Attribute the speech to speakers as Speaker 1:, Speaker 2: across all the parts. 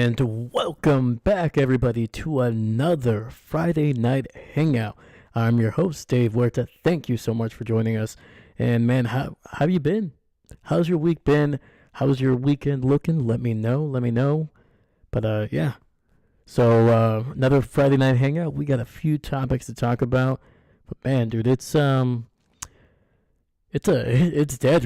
Speaker 1: And welcome back, everybody, to another Friday Night Hangout. I'm your host, Dave Huerta. Thank you so much for joining us. And man, how have you been? How's your week been? How's your weekend looking? Let me know. But yeah. So another Friday Night Hangout. We got a few topics to talk about. But man, dude, it's dead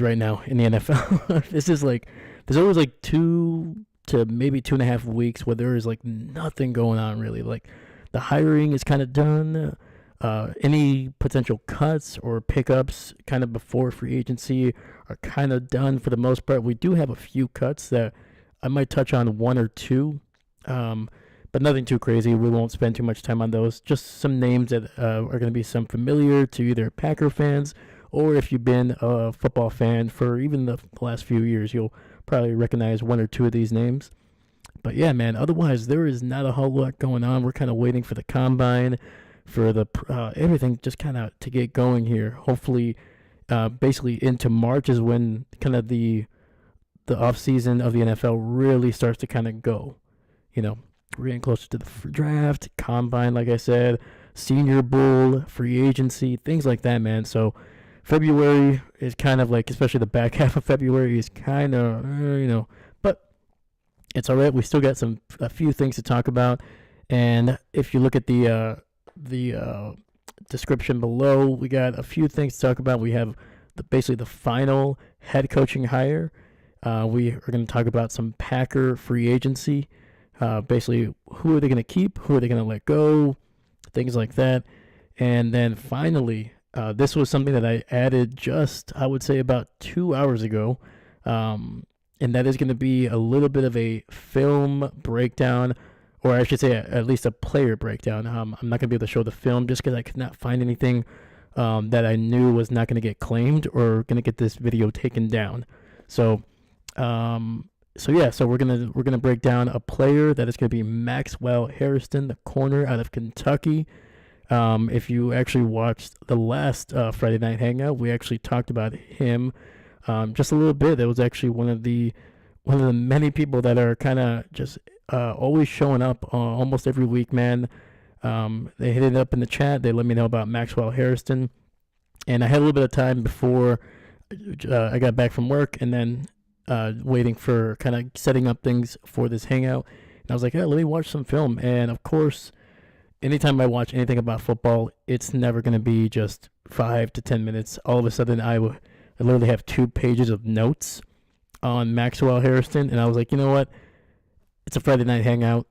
Speaker 1: right now in the NFL. This is like there's always like 2 to maybe 2.5 weeks where there is like nothing going on really. Like the hiring is kind of done. Any potential cuts or pickups kind of before free agency are kind of done for the most part. We do have a few cuts that I might touch on, one or two, but nothing too crazy. We won't spend too much time on those. Just some names that are going to be some familiar to either Packer fans or if you've been a football fan for even the last few years, you'll probably recognize one or two of these names. But yeah, man, otherwise there is not a whole lot going on. We're kind of waiting for the combine, for the everything just kind of to get going here. Hopefully, basically into March is when kind of the off season of the NFL really starts to kind of go. You know, we're getting closer to the draft, combine, like I said, Senior Bowl, free agency, things like that, man. So February is kind of like, especially the back half of February is kind of, but it's all right. We still got a few things to talk about. And if you look at the description below, we got a few things to talk about. We have basically the final head coaching hire. We are going to talk about some Packer free agency. Basically, who are they going to keep? Who are they going to let go? Things like that. And then finally, this was something that I added just, I would say, about 2 hours ago. And that is going to be a little bit of a film breakdown, or I should say at least a player breakdown. I'm not going to be able to show the film just because I could not find anything that I knew was not going to get claimed or going to get this video taken down. So we're gonna break down a player that is going to be Maxwell Hairston, the corner out of Kentucky. If you actually watched the last Friday Night Hangout, we actually talked about him just a little bit. That was actually one of the many people that are kind of just always showing up almost every week, man. They hit it up in the chat. They let me know about Maxwell Hairston, and I had a little bit of time before I got back from work, and then waiting for kind of setting up things for this hangout. And I was like, yeah, let me watch some film. And of course, anytime I watch anything about football, it's never going to be just 5 to 10 minutes. All of a sudden, I literally have 2 pages of notes on Maxwell Hairston. And I was like, you know what? It's a Friday Night Hangout.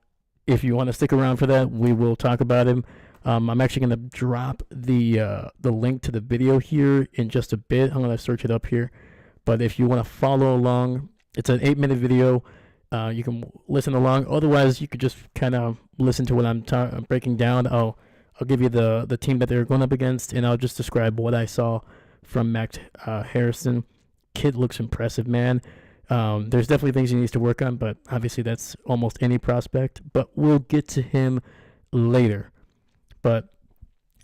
Speaker 1: If you want to stick around for that, we will talk about him. I'm actually going to drop the link to the video here in just a bit. I'm going to search it up here. But if you want to follow along, it's an 8-minute video. You can listen along. Otherwise, you could just kind of listen to what I'm breaking down. I'll give you the team that they're going up against, and I'll just describe what I saw from Max Hairston. Kid looks impressive, man. There's definitely things he needs to work on, but obviously that's almost any prospect. But we'll get to him later. But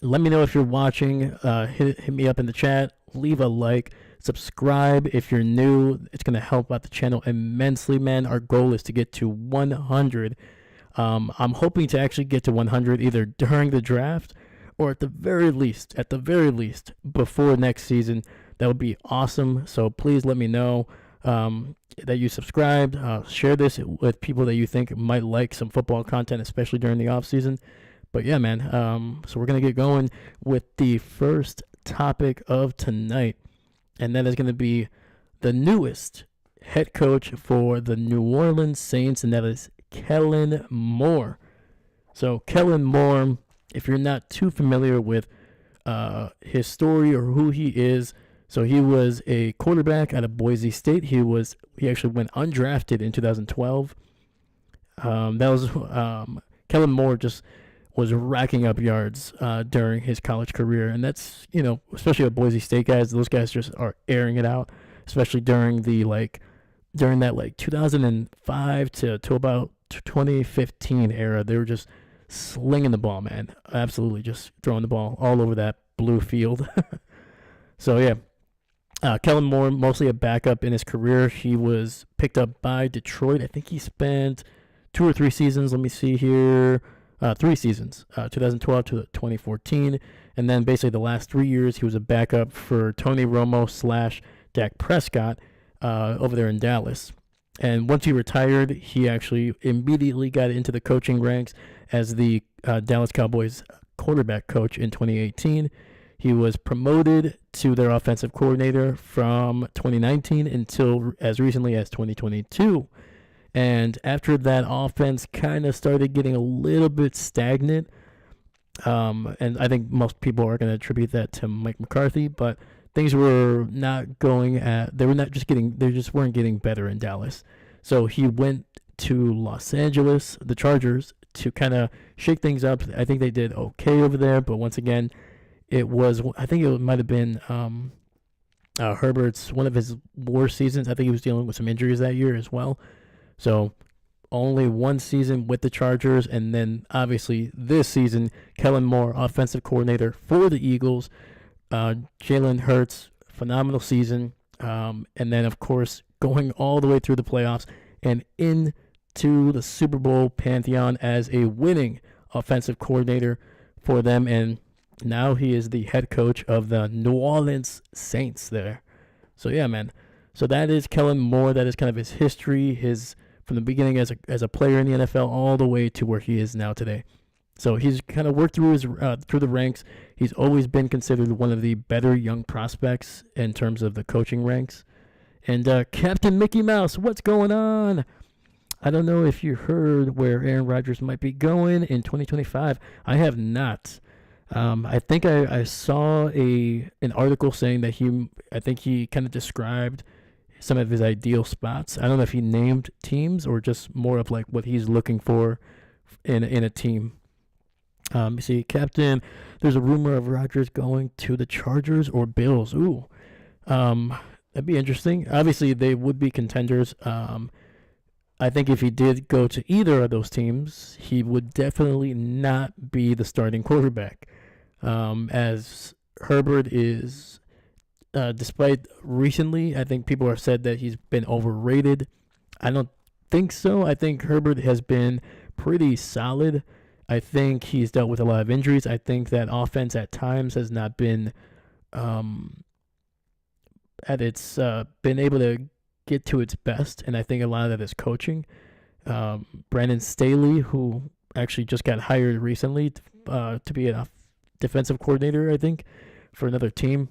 Speaker 1: let me know if you're watching. Hit me up in the chat. Leave a like. Subscribe if you're new. It's going to help out the channel immensely, man. Our goal is to get to 100. I'm hoping to actually get to 100 either during the draft or at the very least, before next season. That would be awesome. So please let me know that you subscribed. Share this with people that you think might like some football content, especially during the off season. But yeah, man. So we're going to get going with the first topic of tonight. And that is going to be the newest head coach for the New Orleans Saints, and that is Kellen Moore. So Kellen Moore, if you're not too familiar with his story or who he is, so he was a quarterback out of Boise State. He actually went undrafted in 2012. Kellen Moore just was racking up yards during his college career. And that's, especially with Boise State guys, those guys just are airing it out, especially during that 2005 to about 2015 era. They were just slinging the ball, man. Absolutely just throwing the ball all over that blue field. So, yeah. Kellen Moore, mostly a backup in his career. He was picked up by Detroit. I think he spent 2 or 3 seasons. Let me see here. 3 seasons, 2012 to 2014. And then basically the last 3 years, he was a backup for Tony Romo / Dak Prescott over there in Dallas. And once he retired, he actually immediately got into the coaching ranks as the Dallas Cowboys quarterback coach in 2018. He was promoted to their offensive coordinator from 2019 until as recently as 2022. And after that, offense kind of started getting a little bit stagnant. And I think most people are going to attribute that to Mike McCarthy, but things were not going they just weren't getting better in Dallas. So he went to Los Angeles, the Chargers, to kind of shake things up. I think they did okay over there, but once again, I think it might have been Herbert's one of his worst seasons. I think he was dealing with some injuries that year as well. So only one season with the Chargers, and then obviously this season, Kellen Moore, offensive coordinator for the Eagles. Jalen Hurts, phenomenal season. And then, of course, going all the way through the playoffs and into the Super Bowl pantheon as a winning offensive coordinator for them. And now he is the head coach of the New Orleans Saints there. So, yeah, man. So that is Kellen Moore. That is kind of his history, from the beginning as a player in the NFL all the way to where he is now today. So he's kind of worked through through the ranks. He's always been considered one of the better young prospects in terms of the coaching ranks. And Captain Mickey Mouse, what's going on? I don't know if you heard where Aaron Rodgers might be going in 2025. I have not. I think I saw an article saying that he kind of described some of his ideal spots. I don't know if he named teams or just more of like what he's looking for in a team. You see, Captain, there's a rumor of Rodgers going to the Chargers or Bills. Ooh, that'd be interesting. Obviously, they would be contenders. I think if he did go to either of those teams, he would definitely not be the starting quarterback. As Herbert is, despite recently, I think people have said that he's been overrated. I don't think so. I think Herbert has been pretty solid. I think he's dealt with a lot of injuries. I think that offense at times has not been been able to get to its best, and I think a lot of that is coaching. Brandon Staley, who actually just got hired recently to be a defensive coordinator, I think, for another team.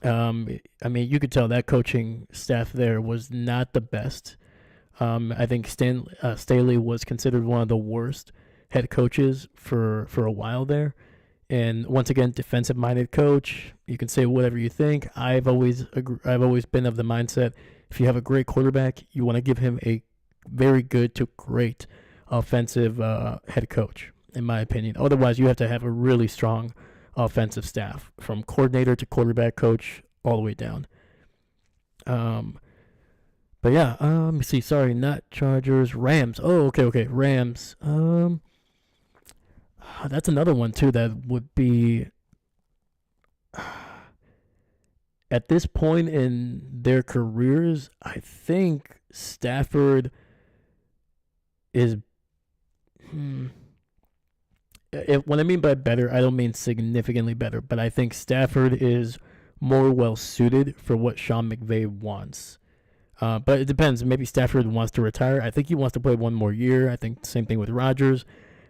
Speaker 1: I mean, you could tell that coaching staff there was not the best. I think Staley was considered one of the worst head coaches for a while there. And once again, defensive-minded coach. You can say whatever you think. I've always been of the mindset, if you have a great quarterback, you want to give him a very good to great offensive head coach, in my opinion. Otherwise, you have to have a really strong offensive staff, from coordinator to quarterback coach, all the way down. But yeah, let me see. Sorry, not Chargers, Rams. Oh, okay, Rams. That's another one too that would be at this point in their careers. I think Stafford is. What I mean by better, I don't mean significantly better, but I think Stafford is more well suited for what Sean McVay wants. But it depends. Maybe Stafford wants to retire. I think he wants to play one more year. I think the same thing with Rodgers.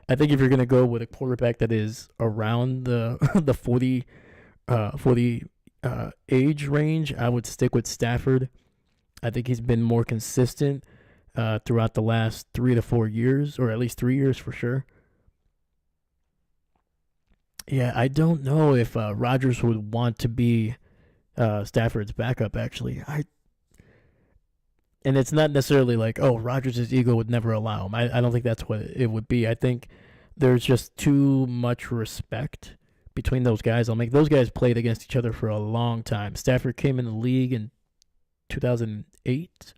Speaker 1: I think if you're going to go with a quarterback that is around the 40 age range, I would stick with Stafford. I think he's been more consistent throughout the last 3 to 4 years, or at least 3 years for sure. Yeah, I don't know if Rodgers would want to be Stafford's backup, actually. And it's not necessarily like, oh, Rodgers' ego would never allow him. I don't think that's what it would be. I think there's just too much respect between those guys. Those guys played against each other for a long time. Stafford came in the league in 2008,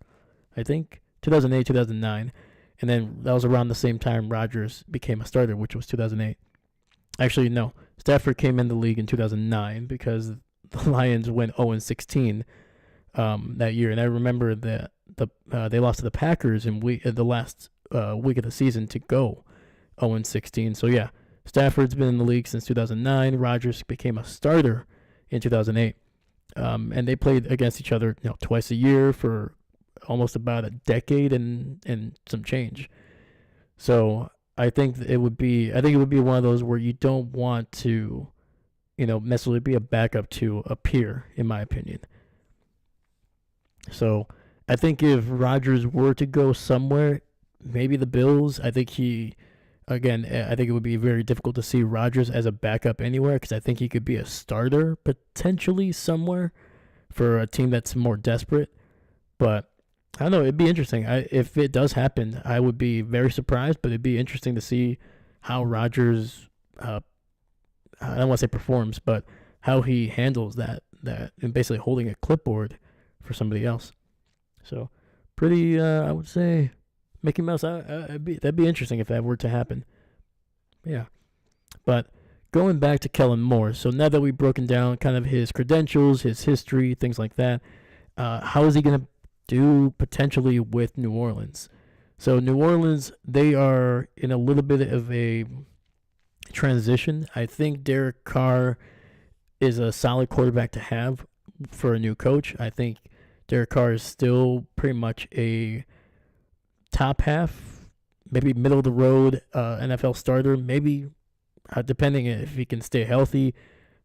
Speaker 1: I think. 2008, 2009. And then that was around the same time Rodgers became a starter, which was 2008. Actually, no. Stafford came in the league in 2009 because the Lions went 0-16 that year. And I remember that they lost to the Packers in the last week of the season to go 0-16. So yeah, Stafford's been in the league since 2009. Rodgers became a starter in 2008, and they played against each other, twice a year for almost about a decade and some change. So I think it would be one of those where you don't want to, necessarily be a backup to a peer, in my opinion. So I think if Rodgers were to go somewhere, maybe the Bills, I think it would be very difficult to see Rodgers as a backup anywhere, because I think he could be a starter potentially somewhere for a team that's more desperate. But I don't know. It'd be interesting. If it does happen, I would be very surprised, but it'd be interesting to see how Rodgers, I don't want to say performs, but how he handles that and basically holding a clipboard for somebody else. So pretty, I would say, Mickey Mouse. That'd be interesting if that were to happen. Yeah, but going back to Kellen Moore. So now that we've broken down kind of his credentials, his history, things like that, how is he going to do potentially with New Orleans? So New Orleans, they are in a little bit of a transition. I think Derek Carr is a solid quarterback to have for a new coach. I think Derek Carr is still pretty much a top half, maybe middle of the road NFL starter, maybe depending if he can stay healthy.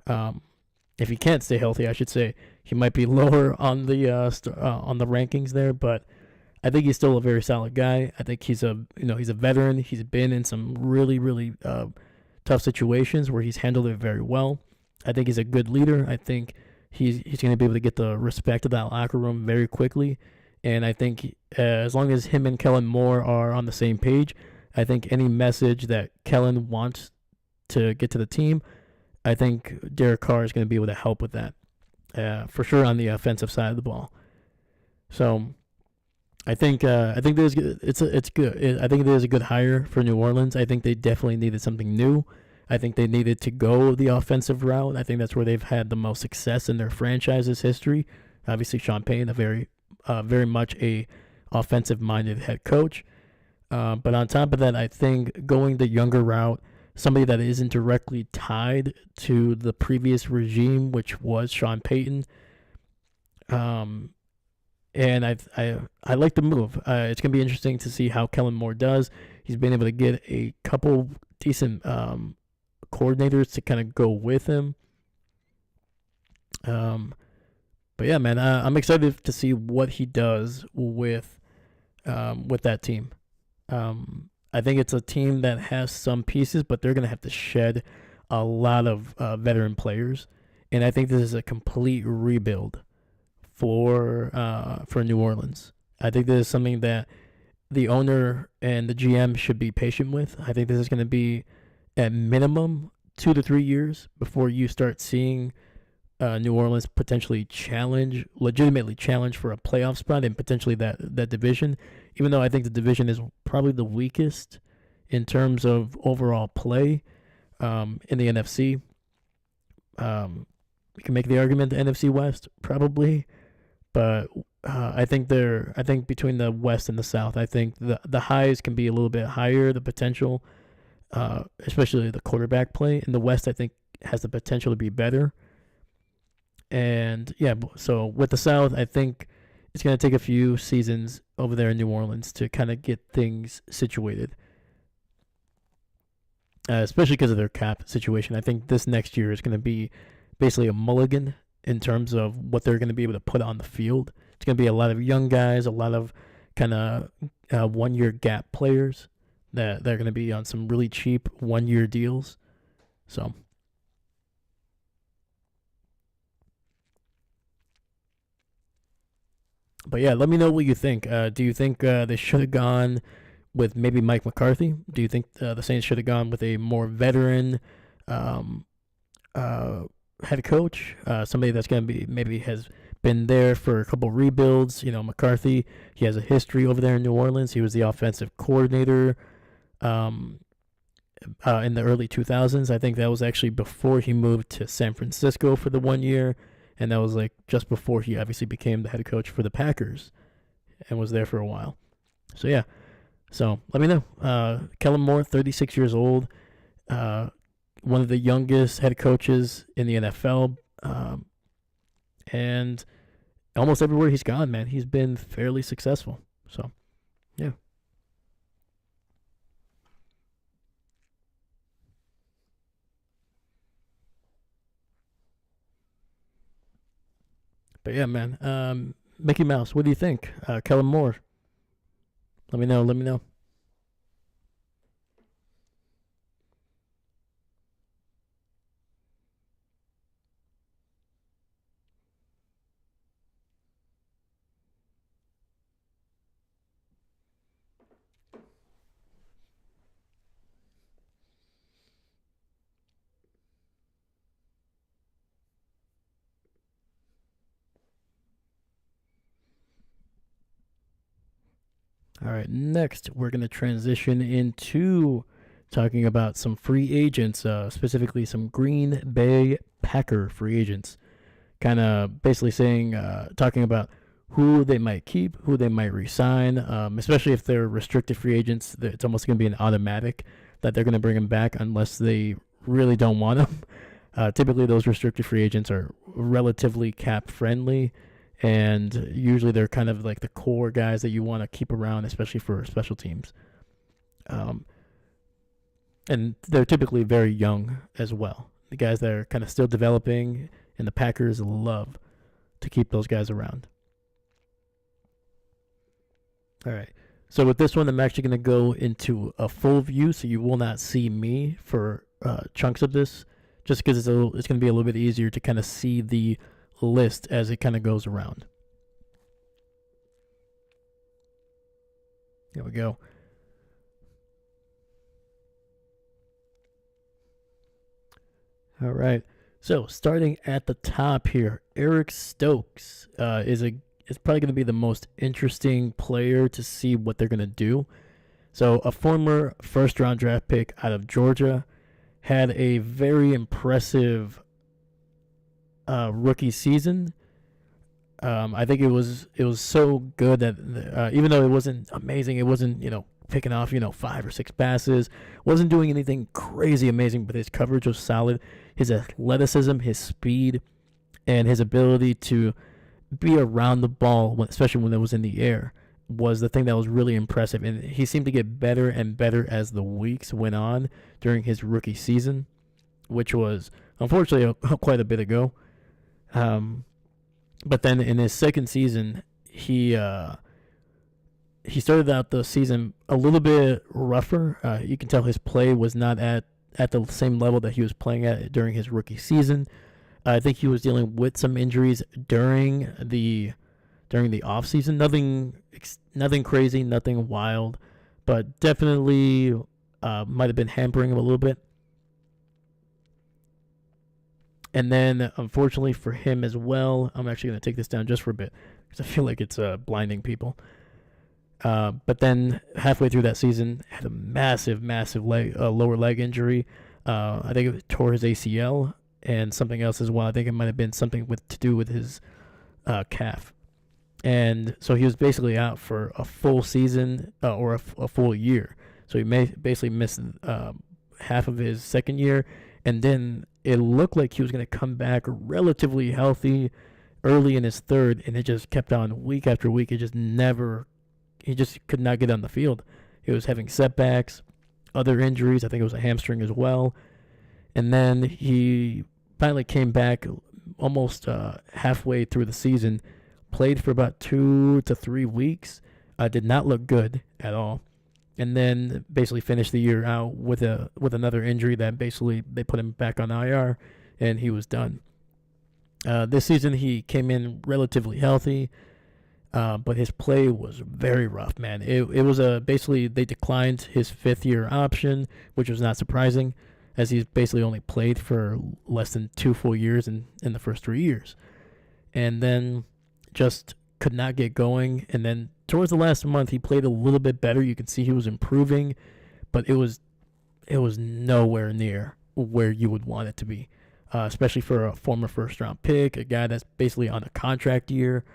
Speaker 1: If he can't stay healthy, I should say, he might be lower on the rankings there, but I think he's still a very solid guy. I think he's a veteran. He's been in some really, really tough situations where he's handled it very well. I think he's a good leader. I think he's going to be able to get the respect of that locker room very quickly. And I think as long as him and Kellen Moore are on the same page, I think any message that Kellen wants to get to the team, I think Derek Carr is going to be able to help with that, for sure, on the offensive side of the ball. So I think there's it's good. I think it is a good hire for New Orleans. I think they definitely needed something new. I think they needed to go the offensive route. I think that's where they've had the most success in their franchise's history. Obviously, Sean Payton, a very much a offensive-minded head coach. But on top of that, I think going the younger route, somebody that isn't directly tied to the previous regime, which was Sean Payton. And I like the move. It's gonna be interesting to see how Kellen Moore does. He's been able to get a couple decent coordinators to kind of go with him. But yeah, man, I'm excited to see what he does with that team. I think it's a team that has some pieces, but they're gonna have to shed a lot of veteran players, and I think this is a complete rebuild for New Orleans. I think this is something that the owner and the GM should be patient with. I think this is going to be at minimum 2 to 3 years before you start seeing New Orleans potentially legitimately challenge for a playoff spot and potentially that division. Even though I think the division is probably the weakest in terms of overall play in the NFC. We can make the argument the NFC West probably. But I think between the West and the South, I think the highs can be a little bit higher, the potential, especially the quarterback play. In the West, I think has the potential to be better. And yeah, so with the South, I think it's going to take a few seasons over there in New Orleans to kind of get things situated, especially because of their cap situation. I think this next year is going to be basically a mulligan in terms of what they're going to be able to put on the field. It's going to be a lot of young guys, a lot of kind of 1-year gap players that they're going to be on some really cheap 1-year deals. So, but yeah, let me know what you think. Do you think they should have gone with maybe Mike McCarthy? Do you think the Saints should have gone with a more veteran head coach, somebody that's going to be maybe has been there for a couple rebuilds? McCarthy, he has a history over there in New Orleans. He was the offensive coordinator in the early 2000s. I think that was actually before he moved to San Francisco for the 1 year, and that was like just before he obviously became the head coach for the Packers and was there for a while. So yeah, So let me know. Kellen Moore, 36 years old, uh, one of the youngest head coaches in the NFL, and almost everywhere he's gone, man, he's been fairly successful. So yeah. But yeah, man. Mickey Mouse, what do you think? Kellen Moore, let me know. Let me know. All right, next we're going to transition into talking about some free agents, specifically some Green Bay Packer free agents. Kind of basically saying, talking about who they might keep, who they might resign, especially if they're restricted free agents. It's almost going to be an automatic that they're going to bring them back unless they really don't want them. Typically, those restricted free agents are relatively cap friendly, and usually they're kind of like the core guys that you want to keep around, especially for special teams. Um, and they're typically very young as well. The guys that are kind of still developing, and the Packers love to keep those guys around. All right. So with this one, I'm actually going to go into a full view, so you will not see me for chunks of this, just because it's going to be a little bit easier to kind of see the list as it kind of goes around. There we go. All right. So starting at the top here, Eric Stokes is probably going to be the most interesting player to see what they're going to do. So a former first round draft pick out of Georgia, had a very impressive rookie season. I think it was so good that even though it wasn't amazing, it wasn't picking off 5 or 6 passes, wasn't doing anything crazy amazing, but his coverage was solid. His athleticism, his speed, and his ability to be around the ball, especially when it was in the air, was the thing that was really impressive. And he seemed to get better and better as the weeks went on during his rookie season, which was unfortunately quite a bit ago. But then in his second season, he started out the season a little bit rougher. You can tell his play was not at the same level that he was playing at during his rookie season. I think he was dealing with some injuries during the off season. Nothing crazy, nothing wild, but definitely might have been hampering him a little bit. And then, unfortunately for him as well, I'm actually going to take this down just for a bit because I feel like it's blinding people. But then halfway through that season, had a massive lower leg injury. I think it tore his ACL and something else as well. I think it might have been something to do with his calf. And so he was basically out for a full season or a full year. So he basically missed half of his second year. And then it looked like he was going to come back relatively healthy early in his third. And it just kept on week after week. He just could not get on the field. He was having setbacks, other injuries. I think it was a hamstring as well. And then he finally came back almost halfway through the season, played for about 2 to 3 weeks, did not look good at all, and then basically finished the year out with another injury that basically they put him back on IR, and he was done. This season he came in relatively healthy, but his play was very rough, man. It was basically they declined his 5th-year option, which was not surprising, as he's basically only played for less than 2 full years in the first 3 years. And then just could not get going. And then towards the last month, he played a little bit better. You could see he was improving, but it was nowhere near where you would want it to be, especially for a former first-round pick, a guy that's basically on a contract year.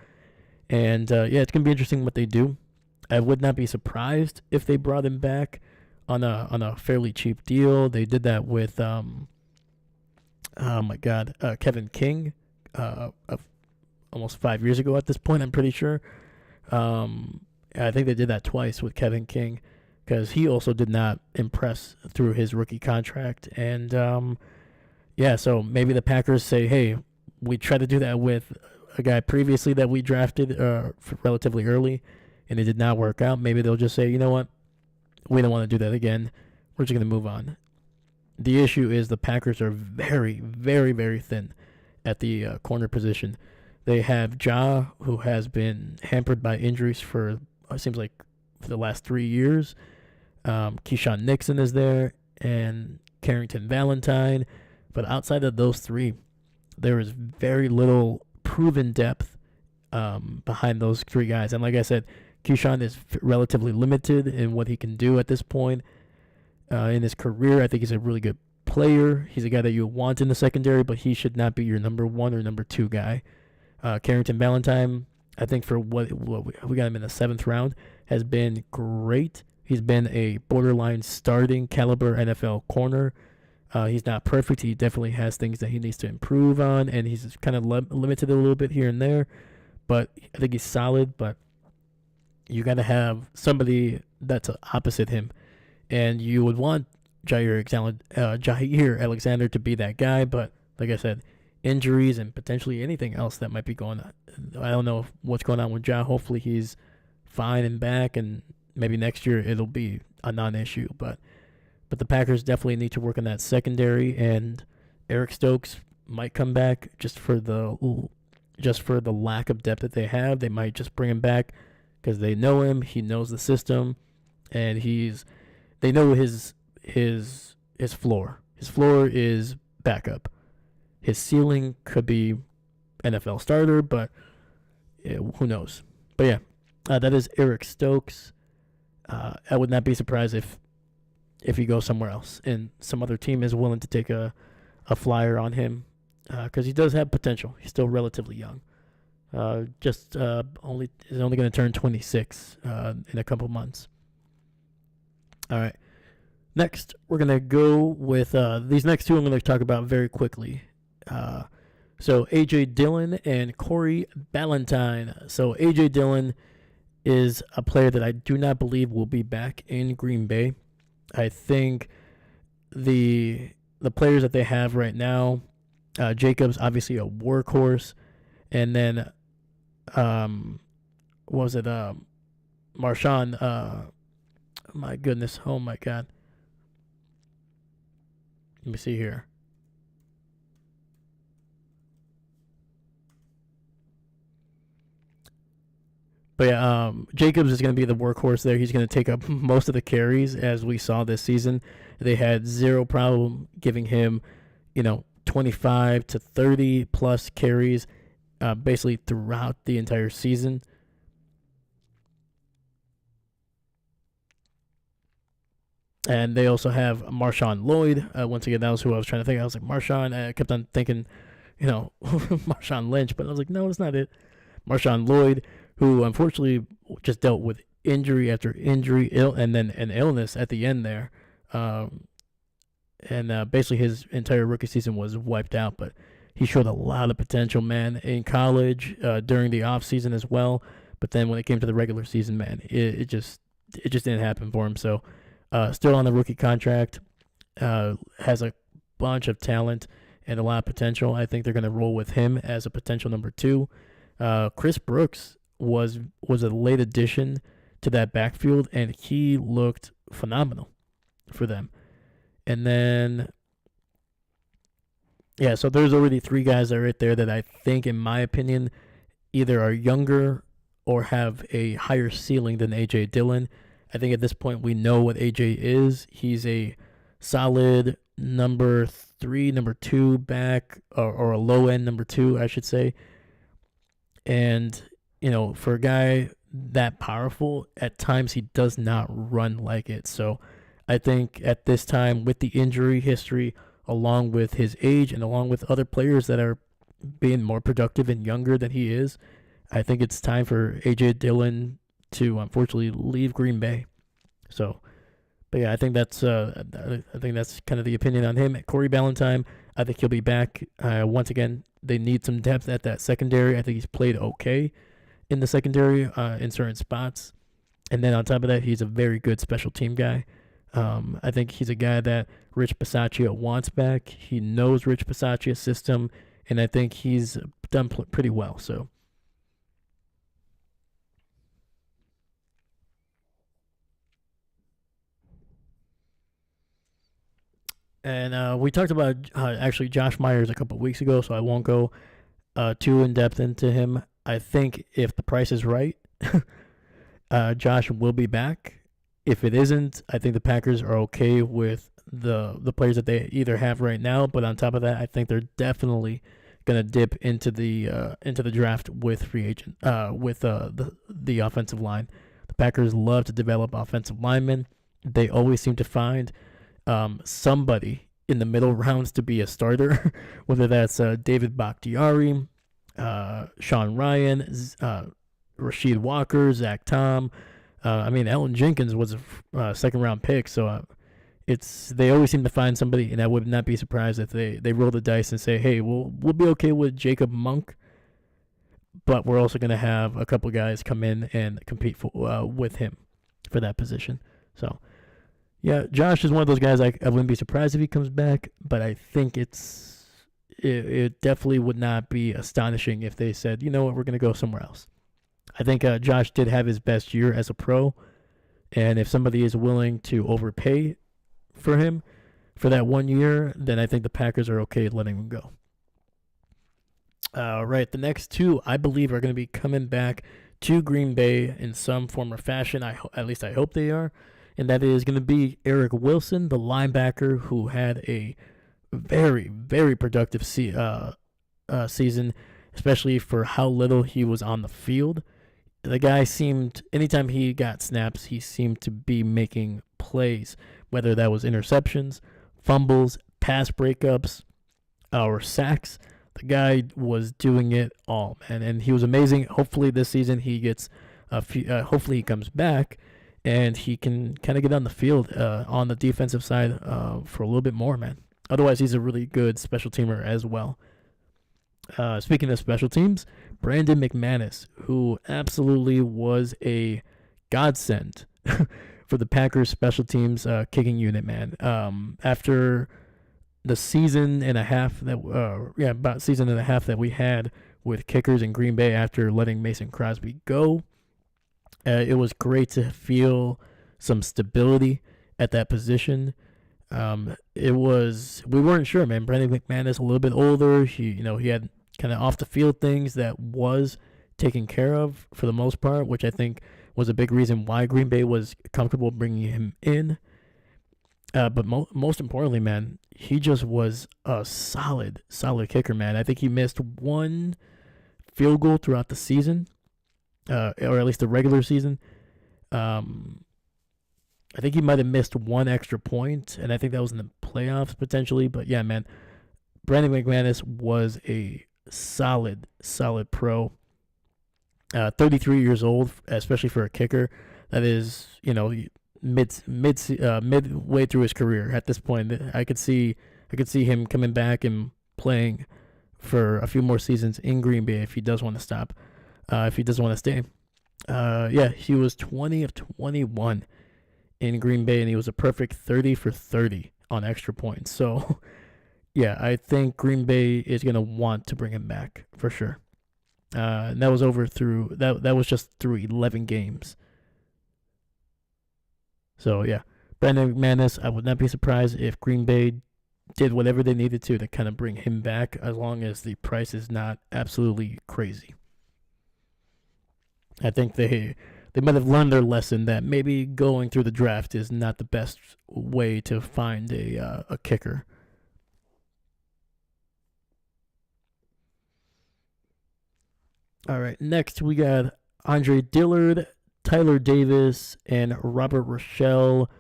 Speaker 1: And, yeah, it's going to be interesting what they do. I would not be surprised if they brought him back on a fairly cheap deal. They did that with oh my God, Kevin King, of almost 5 years ago at this point. I'm pretty sure. I think they did that twice with Kevin King because he also did not impress through his rookie contract. And yeah, so maybe the Packers say, hey, we tried to do that with a guy previously that we drafted relatively early, and it did not work out. Maybe they'll just say, you know what, we don't want to do that again. We're just going to move on. The issue is the Packers are very, very, very thin at the corner position. They have Ja, who has been hampered by injuries for, it seems like, for the last 3 years. Keyshawn Nixon is there, and Carrington Valentine. But outside of those three, there is very little proven depth behind those three guys. And like I said, Keyshawn is relatively limited in what he can do at this point in his career. I think he's a really good player. He's a guy that you want in the secondary, but he should not be your number one or number two guy. Carrington Valentine, I think for what we got him in the 7th round, has been great. He's been a borderline starting caliber NFL corner. He's not perfect. He definitely has things that he needs to improve on, and he's kind of limited a little bit here and there. But I think he's solid. But you got to have somebody that's opposite him, and you would want Jair Alexander to be that guy. But like I said, injuries and potentially anything else that might be going on. I don't know what's going on with Ja. Hopefully he's fine and back, and maybe next year it'll be a non-issue. But the Packers definitely need to work on that secondary, and Eric Stokes might come back just for the lack of depth that they have. They might just bring him back because they know him. He knows the system, and they know his floor. His floor is backup. His ceiling could be NFL starter, but who knows? But yeah, that is Eric Stokes. I would not be surprised if he goes somewhere else and some other team is willing to take a flyer on him because he does have potential. He's still relatively young. Is only going to turn 26 in a couple months. All right. Next, we're going to go with these next two I'm going to talk about very quickly. So A.J. Dillon and Corey Ballantyne. So A.J. Dillon is a player that I do not believe will be back in Green Bay. I think the players that they have right now, Jacobs, obviously a workhorse, and then Marshawn, my goodness, oh my God. Let me see here. But yeah, Jacobs is going to be the workhorse there. He's going to take up most of the carries, as we saw this season. They had zero problem giving him, 25 to 30 plus carries, basically throughout the entire season. And they also have Marshawn Lloyd. Once again, that was who I was trying to think. I was like, Marshawn. I kept on thinking, Marshawn Lynch, but I was like, no, it's not it. Marshawn Lloyd, who unfortunately just dealt with injury after injury, and then an illness at the end there. And basically his entire rookie season was wiped out, but he showed a lot of potential, man, in college, during the offseason as well. But then when it came to the regular season, man, it just didn't happen for him. So still on the rookie contract, has a bunch of talent and a lot of potential. I think they're going to roll with him as a potential number 2. Chris Brooks was a late addition to that backfield, and he looked phenomenal for them. And then, yeah, so there's already 3 guys that are right there that I think, in my opinion, either are younger or have a higher ceiling than A.J. Dillon. I think at this point we know what A.J. is. He's a solid number 3, number 2 back, or a low-end number 2, I should say. And, for a guy that powerful, at times he does not run like it. So I think at this time, with the injury history, along with his age and along with other players that are being more productive and younger than he is, I think it's time for A.J. Dillon to unfortunately leave Green Bay. So, but yeah, I think that's kind of the opinion on him. Corey Ballantyne, I think he'll be back. Once again, they need some depth at that secondary. I think he's played okay in the secondary in certain spots. And then on top of that, he's a very good special team guy. I think he's a guy that Rich Bisaccia wants back. He knows Rich Bisaccia's system, and I think he's done pretty well. So, and we talked about actually Josh Myers a couple of weeks ago, so I won't go too in depth into him. I think if the price is right, Josh will be back. If it isn't, I think the Packers are okay with the players that they either have right now. But on top of that, I think they're definitely gonna dip into the draft with free agent with the offensive line. The Packers love to develop offensive linemen. They always seem to find somebody in the middle rounds to be a starter, whether that's David Bakhtiari, Sean Ryan, Rashid Walker, Zach Tom. I mean, Elton Jenkins was a second round pick, so they always seem to find somebody, and I would not be surprised if they roll the dice and say, hey, we'll be okay with Jacob Monk, but we're also going to have a couple guys come in and compete with him for that position. So, yeah, Josh is one of those guys I wouldn't be surprised if he comes back, but I think it definitely would not be astonishing if they said, you know what, we're going to go somewhere else. I think Josh did have his best year as a pro, and if somebody is willing to overpay for him for that 1 year, then I think the Packers are okay letting him go. Right, the next two, I believe, are going to be coming back to Green Bay in some form or fashion. At least I hope they are. And that is going to be Eric Wilson, the linebacker who had a very, very productive season, especially for how little he was on the field. The guy seemed, anytime he got snaps, he seemed to be making plays, whether that was interceptions, fumbles, pass breakups, or sacks. The guy was doing it all, man, and he was amazing. Hopefully this season he gets hopefully he comes back and he can kind of get on the field on the defensive side for a little bit more, man. Otherwise, he's a really good special teamer as well. Speaking of special teams, Brandon McManus, who absolutely was a godsend for the Packers special teams kicking unit, man. After the season and a half about season and a half that we had with kickers in Green Bay after letting Mason Crosby go, it was great to feel some stability at that position. We weren't sure, man. Brandon McManus, a little bit older. He had kind of off the field things that was taken care of for the most part, which I think was a big reason why Green Bay was comfortable bringing him in. But most importantly, man, he just was a solid kicker, man. I think he missed one field goal throughout the season, or at least the regular season. I think he might have missed one extra point, and I think that was in the playoffs potentially. But yeah, man, Brandon McManus was a solid pro. 33 years old, especially for a kicker. That is, midway through his career at this point. I could see him coming back and playing for a few more seasons in Green Bay if he does want to stop. If he doesn't want to stay. He was 20 of 21 in Green Bay, and he was a perfect 30 for 30 on extra points. So, yeah, I think Green Bay is going to want to bring him back for sure. And that was that was just through 11 games. So, yeah, Brandon McManus, I would not be surprised if Green Bay did whatever they needed to kind of bring him back, as long as the price is not absolutely crazy. I think they might have learned their lesson that maybe going through the draft is not the best way to find a kicker. All right, next we got Andre Dillard, Tyler Davis, and Robert Rochelle.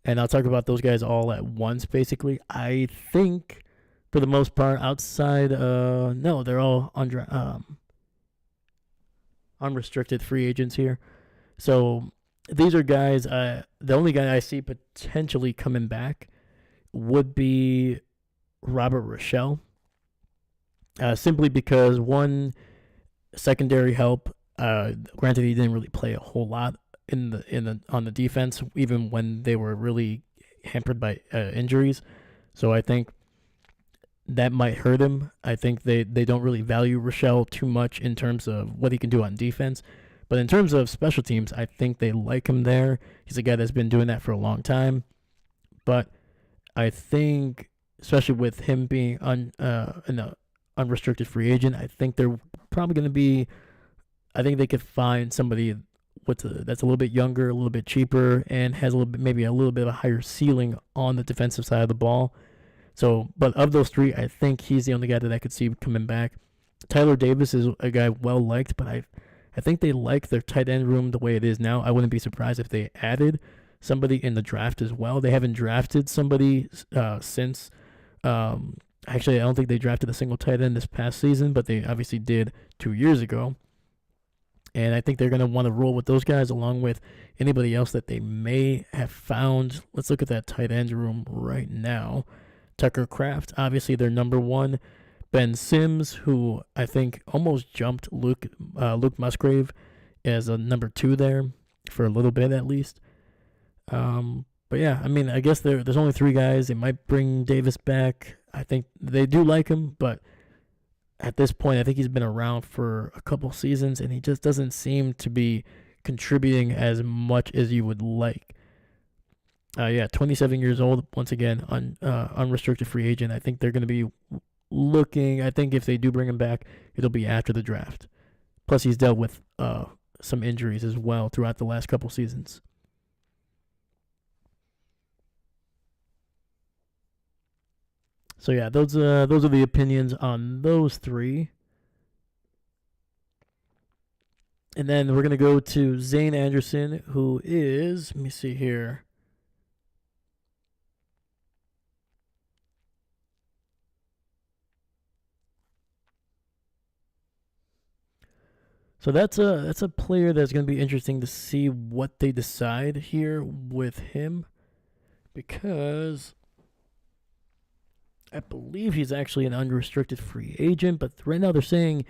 Speaker 1: And I'll talk about those guys all at once, basically. I think, for the most part, outside, they're all unrestricted free agents here. So these are guys. The only guy I see potentially coming back would be Robert Rochelle, simply because one, secondary help. Granted, he didn't really play a whole lot in the on the defense, even when they were really hampered by injuries. So I think that might hurt him. I think they don't really value Rochelle too much in terms of what he can do on defense. But in terms of special teams, I think they like him there. He's a guy that's been doing that for a long time. But I think, especially with him being an unrestricted free agent, I think they're probably going to be. I think they could find somebody that's a little bit younger, a little bit cheaper, and has maybe a little bit of a higher ceiling on the defensive side of the ball. So, but of those three, I think he's the only guy that I could see coming back. Tyler Davis is a guy well liked, but I think they like their tight end room the way it is now. I wouldn't be surprised if they added somebody in the draft as well. They haven't drafted somebody since. Actually, I don't think they drafted a single tight end this past season, but they obviously did 2 years ago. And I think they're going to want to roll with those guys along with anybody else that they may have found. Let's look at that tight end room right now. Tucker Kraft, obviously their number one. Ben Sims, who I think almost jumped Luke Musgrave as a number 2 there for a little bit at least. But yeah, I mean, I guess there's only 3 guys. They might bring Davis back. I think they do like him, but at this point, I think he's been around for a couple seasons, and he just doesn't seem to be contributing as much as you would like. 27 years old, once again, unrestricted free agent. I think they're going to be looking. I think if they do bring him back, it'll be after the draft. Plus, he's dealt with some injuries as well throughout the last couple seasons. So yeah, those are the opinions on those 3. And then we're going to go to Zane Anderson, who is, let me see here. So that's a player that's going to be interesting to see what they decide here with him, because I believe he's actually an unrestricted free agent, but right now they're saying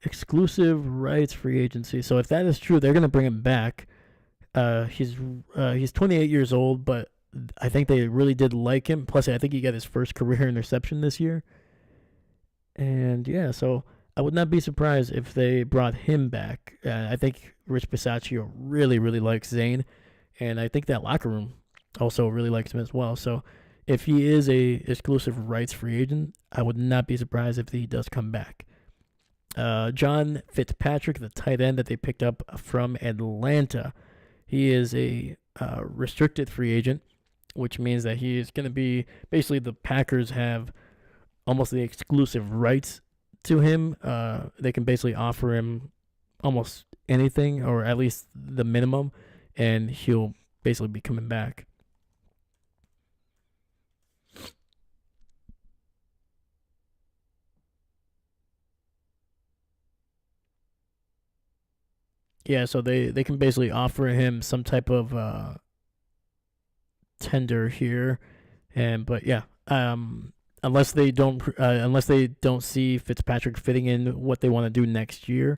Speaker 1: exclusive rights free agency. So if that is true, they're going to bring him back. He's 28 years old, but I think they really did like him. Plus, I think he got his first career interception this year. And yeah, so I would not be surprised if they brought him back. I think Rich Bisaccia really, really likes Zane, and I think that locker room also really likes him as well. So if he is a exclusive rights free agent, I would not be surprised if he does come back. John Fitzpatrick, the tight end that they picked up from Atlanta, he is a restricted free agent, which means that he is going to be, basically the Packers have almost the exclusive rights to him. They can basically offer him almost anything, or at least the minimum, and he'll basically be coming back. Yeah, so they can basically offer him some type of tender here, but yeah, unless they don't see Fitzpatrick fitting in what they want to do next year,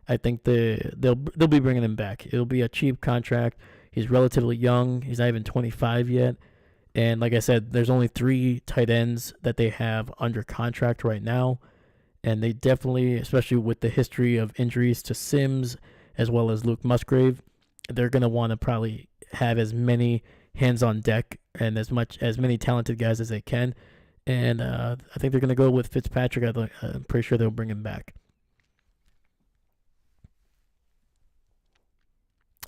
Speaker 1: I think they'll be bringing him back. It'll be a cheap contract. He's relatively young. He's not even 25 yet, and like I said, there's only 3 tight ends that they have under contract right now, and they definitely, especially with the history of injuries to Sims as well as Luke Musgrave, they're going to want to probably have as many hands on deck and as many talented guys as they can. And I think they're going to go with Fitzpatrick. I'm pretty sure they'll bring him back.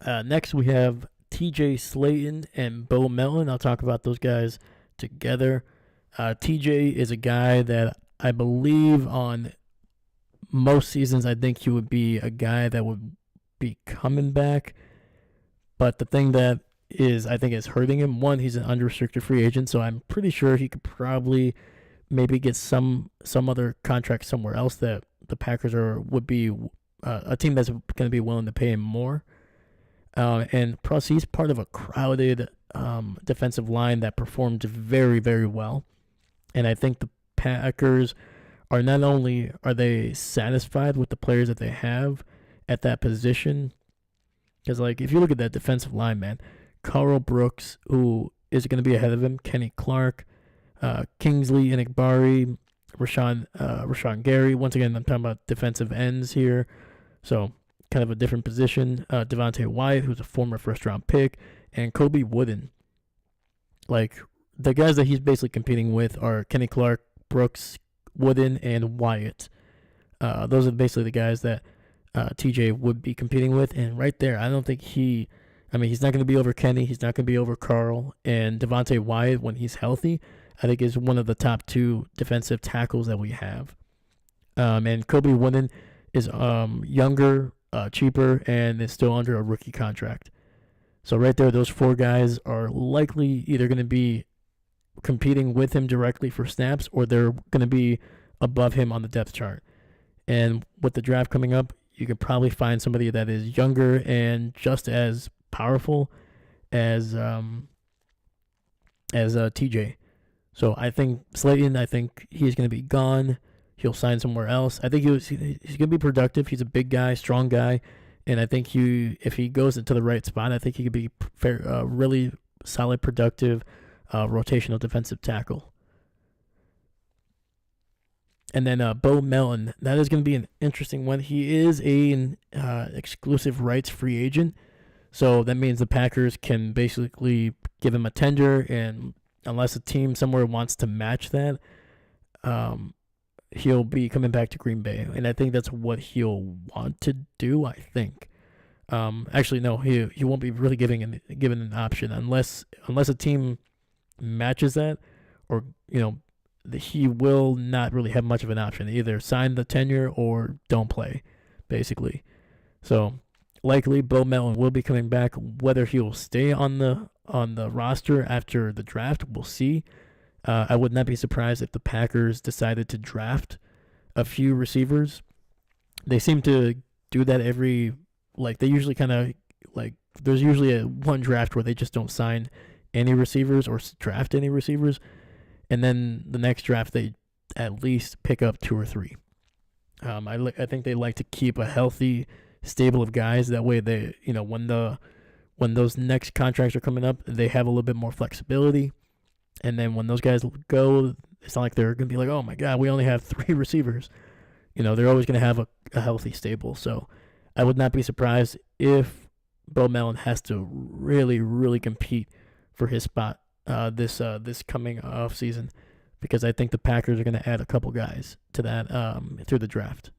Speaker 1: Next, we have TJ Slayton and Bo Melton. I'll talk about those guys together. TJ is a guy that I believe on most seasons, I think he would be a guy that would be coming back. But the thing that I think is hurting him, one, he's an unrestricted free agent, so I'm pretty sure he could probably maybe get some other contract somewhere else that the Packers would be a team that's going to be willing to pay him more. And plus, he's part of a crowded defensive line that performed very, very well. And I think the Packers are not only are they satisfied with the players that they have at that position, because like if you look at that defensive line, man, Carl Brooks, who is going to be ahead of him, Kenny Clark, Kingsley Enagbari, Rashawn Gary. Once again, I'm talking about defensive ends here, so kind of a different position. Devontae Wyatt, who's a former first-round pick, and Kobe Wooden. Like, the guys that he's basically competing with are Kenny Clark, Brooks, Wooden, and Wyatt. Those are basically the guys that TJ would be competing with. And right there, I don't think he's not going to be over Kenny. He's not going to be over Carl. And Devontae Wyatt, when he's healthy, I think is one of the top 2 defensive tackles that we have. And Kobe Wooden is younger, cheaper, and is still under a rookie contract. So right there, those 4 guys are likely either going to be competing with him directly for snaps, or they're going to be above him on the depth chart. And with the draft coming up, you can probably find somebody that is younger and just as powerful as TJ. So I think Slayton, he's going to be gone. He'll sign somewhere else. I think he's going to be productive. He's a big guy, strong guy. And I think if he goes into the right spot, I think he could be really solid, productive, rotational defensive tackle. And then Bo Melton, that is going to be an interesting one. He is an exclusive rights free agent. So that means the Packers can basically give him a tender, and unless a team somewhere wants to match that, he'll be coming back to Green Bay. And I think that's what he'll want to do, I think. Actually, no, he won't be really given an option unless a team matches that, or, he will not really have much of an option. Either sign the tenure or don't play, basically. So likely Bo Melton will be coming back. Whether he will stay on the roster after the draft, we'll see. I would not be surprised if the Packers decided to draft a few receivers. They seem to do that they usually kind of, there's usually one draft where they just don't sign any receivers or draft any receivers. And then the next draft, they at least pick up 2 or 3. I think they like to keep a healthy stable of guys. That way they, when those next contracts are coming up, they have a little bit more flexibility. And then when those guys go, it's not like they're going to be like, oh my God, we only have 3 receivers. They're always going to have a healthy stable. So I would not be surprised if Bo Melton has to really, really compete for his spot this coming off season, because I think the Packers are going to add a couple guys to that through the draft.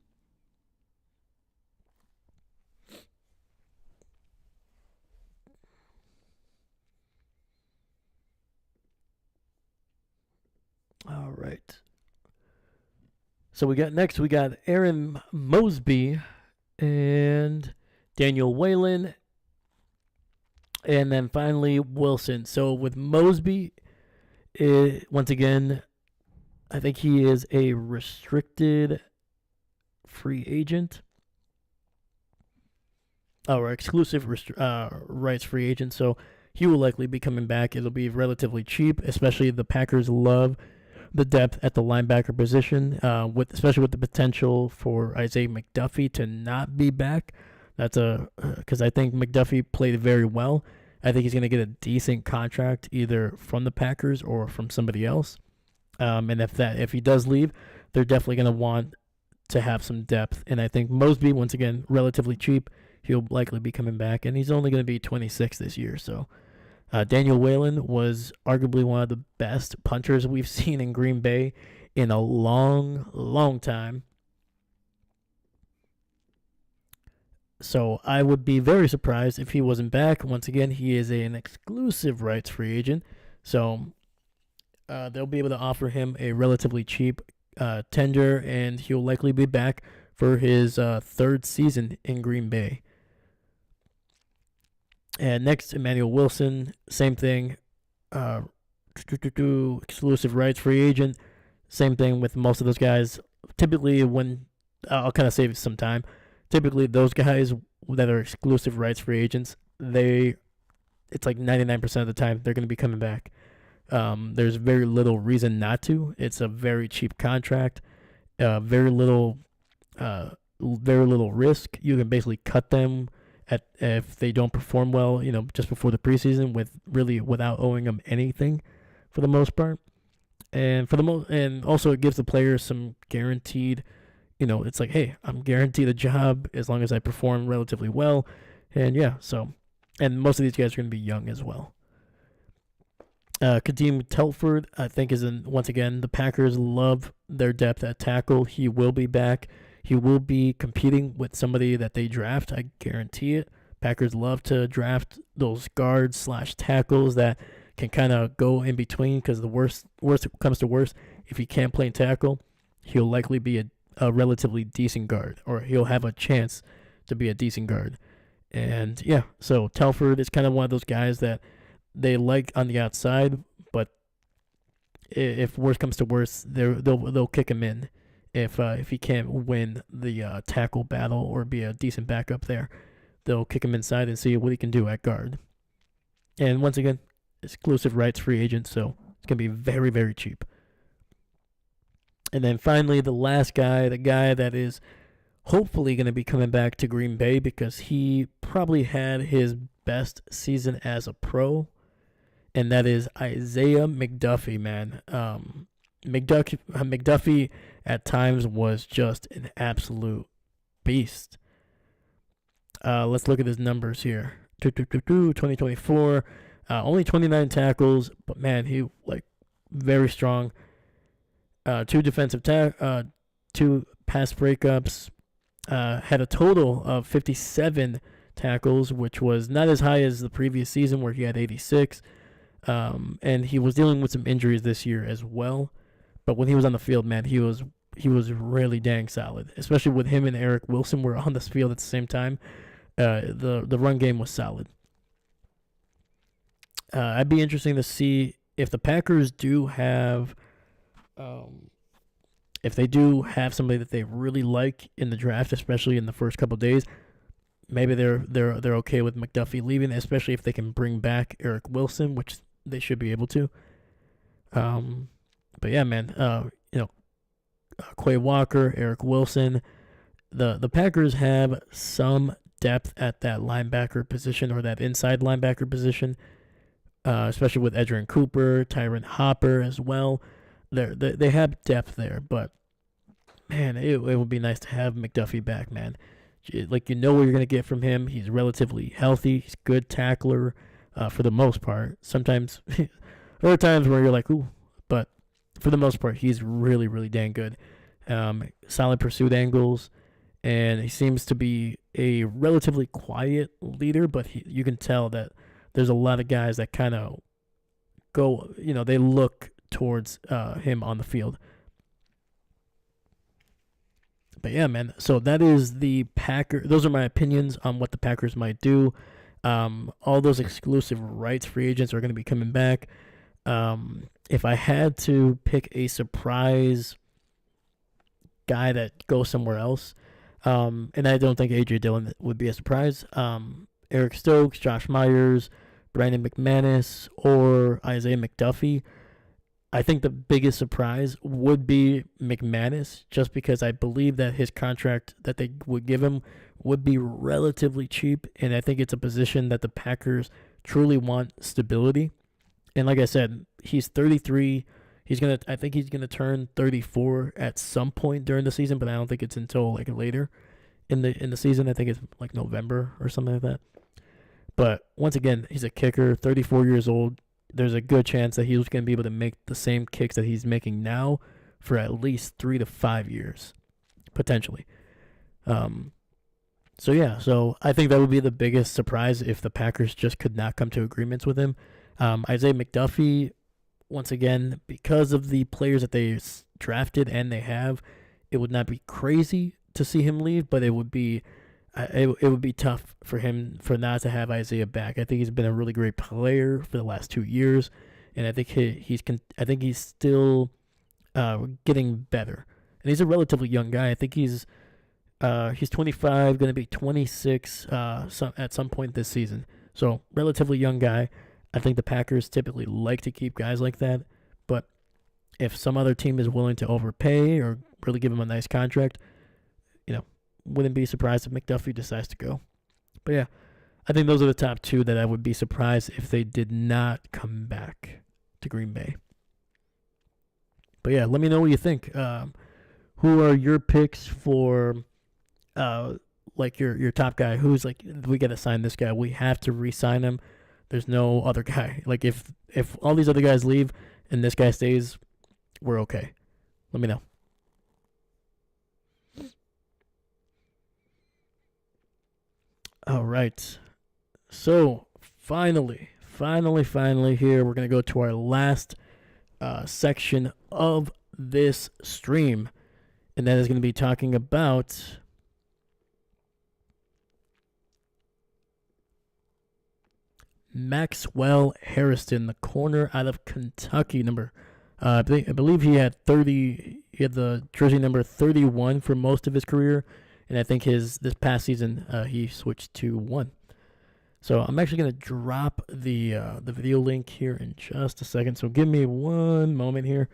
Speaker 1: All right. So we got Aaron Mosby and Daniel Whalen, and then finally Wilson. So with Mosby, once again, I think he is a restricted free agent. Or exclusive rights free agent. So he will likely be coming back. It'll be relatively cheap, especially the Packers love the depth at the linebacker position, especially with the potential for Isaiah McDuffie to not be back. That's because I think McDuffie played very well. I think he's going to get a decent contract either from the Packers or from somebody else. And if he does leave, they're definitely going to want to have some depth. And I think Mosby, once again, relatively cheap. He'll likely be coming back, and he's only going to be 26 this year. So Daniel Whalen was arguably one of the best punters we've seen in Green Bay in a long, long time. So I would be very surprised if he wasn't back. Once again, he is an exclusive rights free agent. So they'll be able to offer him a relatively cheap tender, and he'll likely be back for his third season in Green Bay. And next, Emmanuel Wilson, same thing. Exclusive rights free agent. Same thing with most of those guys. Typically, when I'll kind of save some time. typically those guys that are exclusive rights free agents, it's like 99% of the time they're going to be coming back. There's very little reason not to. It's a very cheap contract, very little risk. You can basically cut them if they don't perform well, just before the preseason, without owing them anything, for the most part. And also it gives the players some guaranteed, it's like, hey, I'm guaranteed a job as long as I perform relatively well, and and most of these guys are going to be young as well. Kadeem Telford, I think, once again, the Packers love their depth at tackle. He will be back. He will be competing with somebody that they draft. I guarantee it. Packers love to draft those guards / tackles that can kind of go in between, because the worst comes to worst, if he can't play tackle, he'll likely be a relatively decent guard, or he'll have a chance to be a decent guard. And so Telford is kind of one of those guys that they like on the outside, but if worst comes to worst, they'll kick him in if he can't win the tackle battle or be a decent backup there. They'll kick him inside and see what he can do at guard. And once again, exclusive rights free agent, so it's going to be very, very cheap. And then finally, the last guy, the guy that is hopefully going to be coming back to Green Bay, because he probably had his best season as a pro, and that is Isaiah McDuffie, man. McDuffie at times was just an absolute beast. Let's look at his numbers here. 2024, only 29 tackles, but man, he very strong. 2 defensive 2 pass breakups. Had a total of 57 tackles, which was not as high as the previous season where he had 86. And he was dealing with some injuries this year as well. But when he was on the field, man, he was really dang solid. Especially with him and Eric Wilson were on the field at the same time. The run game was solid. I'd be interesting to see if the Packers do have, if they do have somebody that they really like in the draft, especially in the first couple of days. Maybe they're okay with McDuffie leaving, especially if they can bring back Eric Wilson, which they should be able to. But yeah, man, Quay Walker, Eric Wilson, the Packers have some depth at that linebacker position, or that inside linebacker position, especially with Edgerrin Cooper, Tyron Hopper as well. They have depth there, but man, it would be nice to have McDuffie back, man. What you're going to get from him. He's relatively healthy. He's a good tackler for the most part. Sometimes, there are times where you're like, ooh, but for the most part, he's really, really dang good. Solid pursuit angles, and he seems to be a relatively quiet leader, but you can tell that there's a lot of guys that kind of go, they look towards him on the field. But yeah, man, so that is the Packers. Those are my opinions on what the Packers might do. All those exclusive rights free agents are going to be coming back. If I had to pick a surprise guy that goes somewhere else, and I don't think A.J. Dillon would be a surprise, Eric Stokes, Josh Myers, Brandon McManus, or Isaiah McDuffie. I think the biggest surprise would be McManus, just because I believe that his contract that they would give him would be relatively cheap, and I think it's a position that the Packers truly want stability. And like I said, he's 33. I think he's gonna turn 34 at some point during the season, but I don't think it's until later in the season. I think it's November or something like that. But once again, he's a kicker, 34 years old. There's a good chance that he's going to be able to make the same kicks that he's making now for at least 3 to 5 years, potentially. So I think that would be the biggest surprise if the Packers just could not come to agreements with him. Isaiah McDuffie, once again, because of the players that they drafted and they have, it would not be crazy to see him leave, but it would be tough for him not to have Isaiah back. I think he's been a really great player for the last 2 years, and I think he's still getting better. And he's a relatively young guy. I think he's He's 25, going to be 26 at some point this season. So, relatively young guy. I think the Packers typically like to keep guys like that. But if some other team is willing to overpay or really give him a nice contract, wouldn't be surprised if McDuffie decides to go. But yeah, I think those are the top two that I would be surprised if they did not come back to Green Bay. But yeah, let me know what you think. Who are your picks for like your top guy? Who's like, we got to sign this guy. We have to re-sign him. There's no other guy. Like if all these other guys leave and this guy stays, we're okay. Let me know. All right. So finally here, we're going to go to our last section of this stream. And that is going to be talking about Maxwell Hairston, the corner out of Kentucky. I believe he had 30. He had the jersey number 31 for most of his career. And I think this past season, he switched to 1. So I'm actually going to drop the video link here in just a second. So give me one moment here.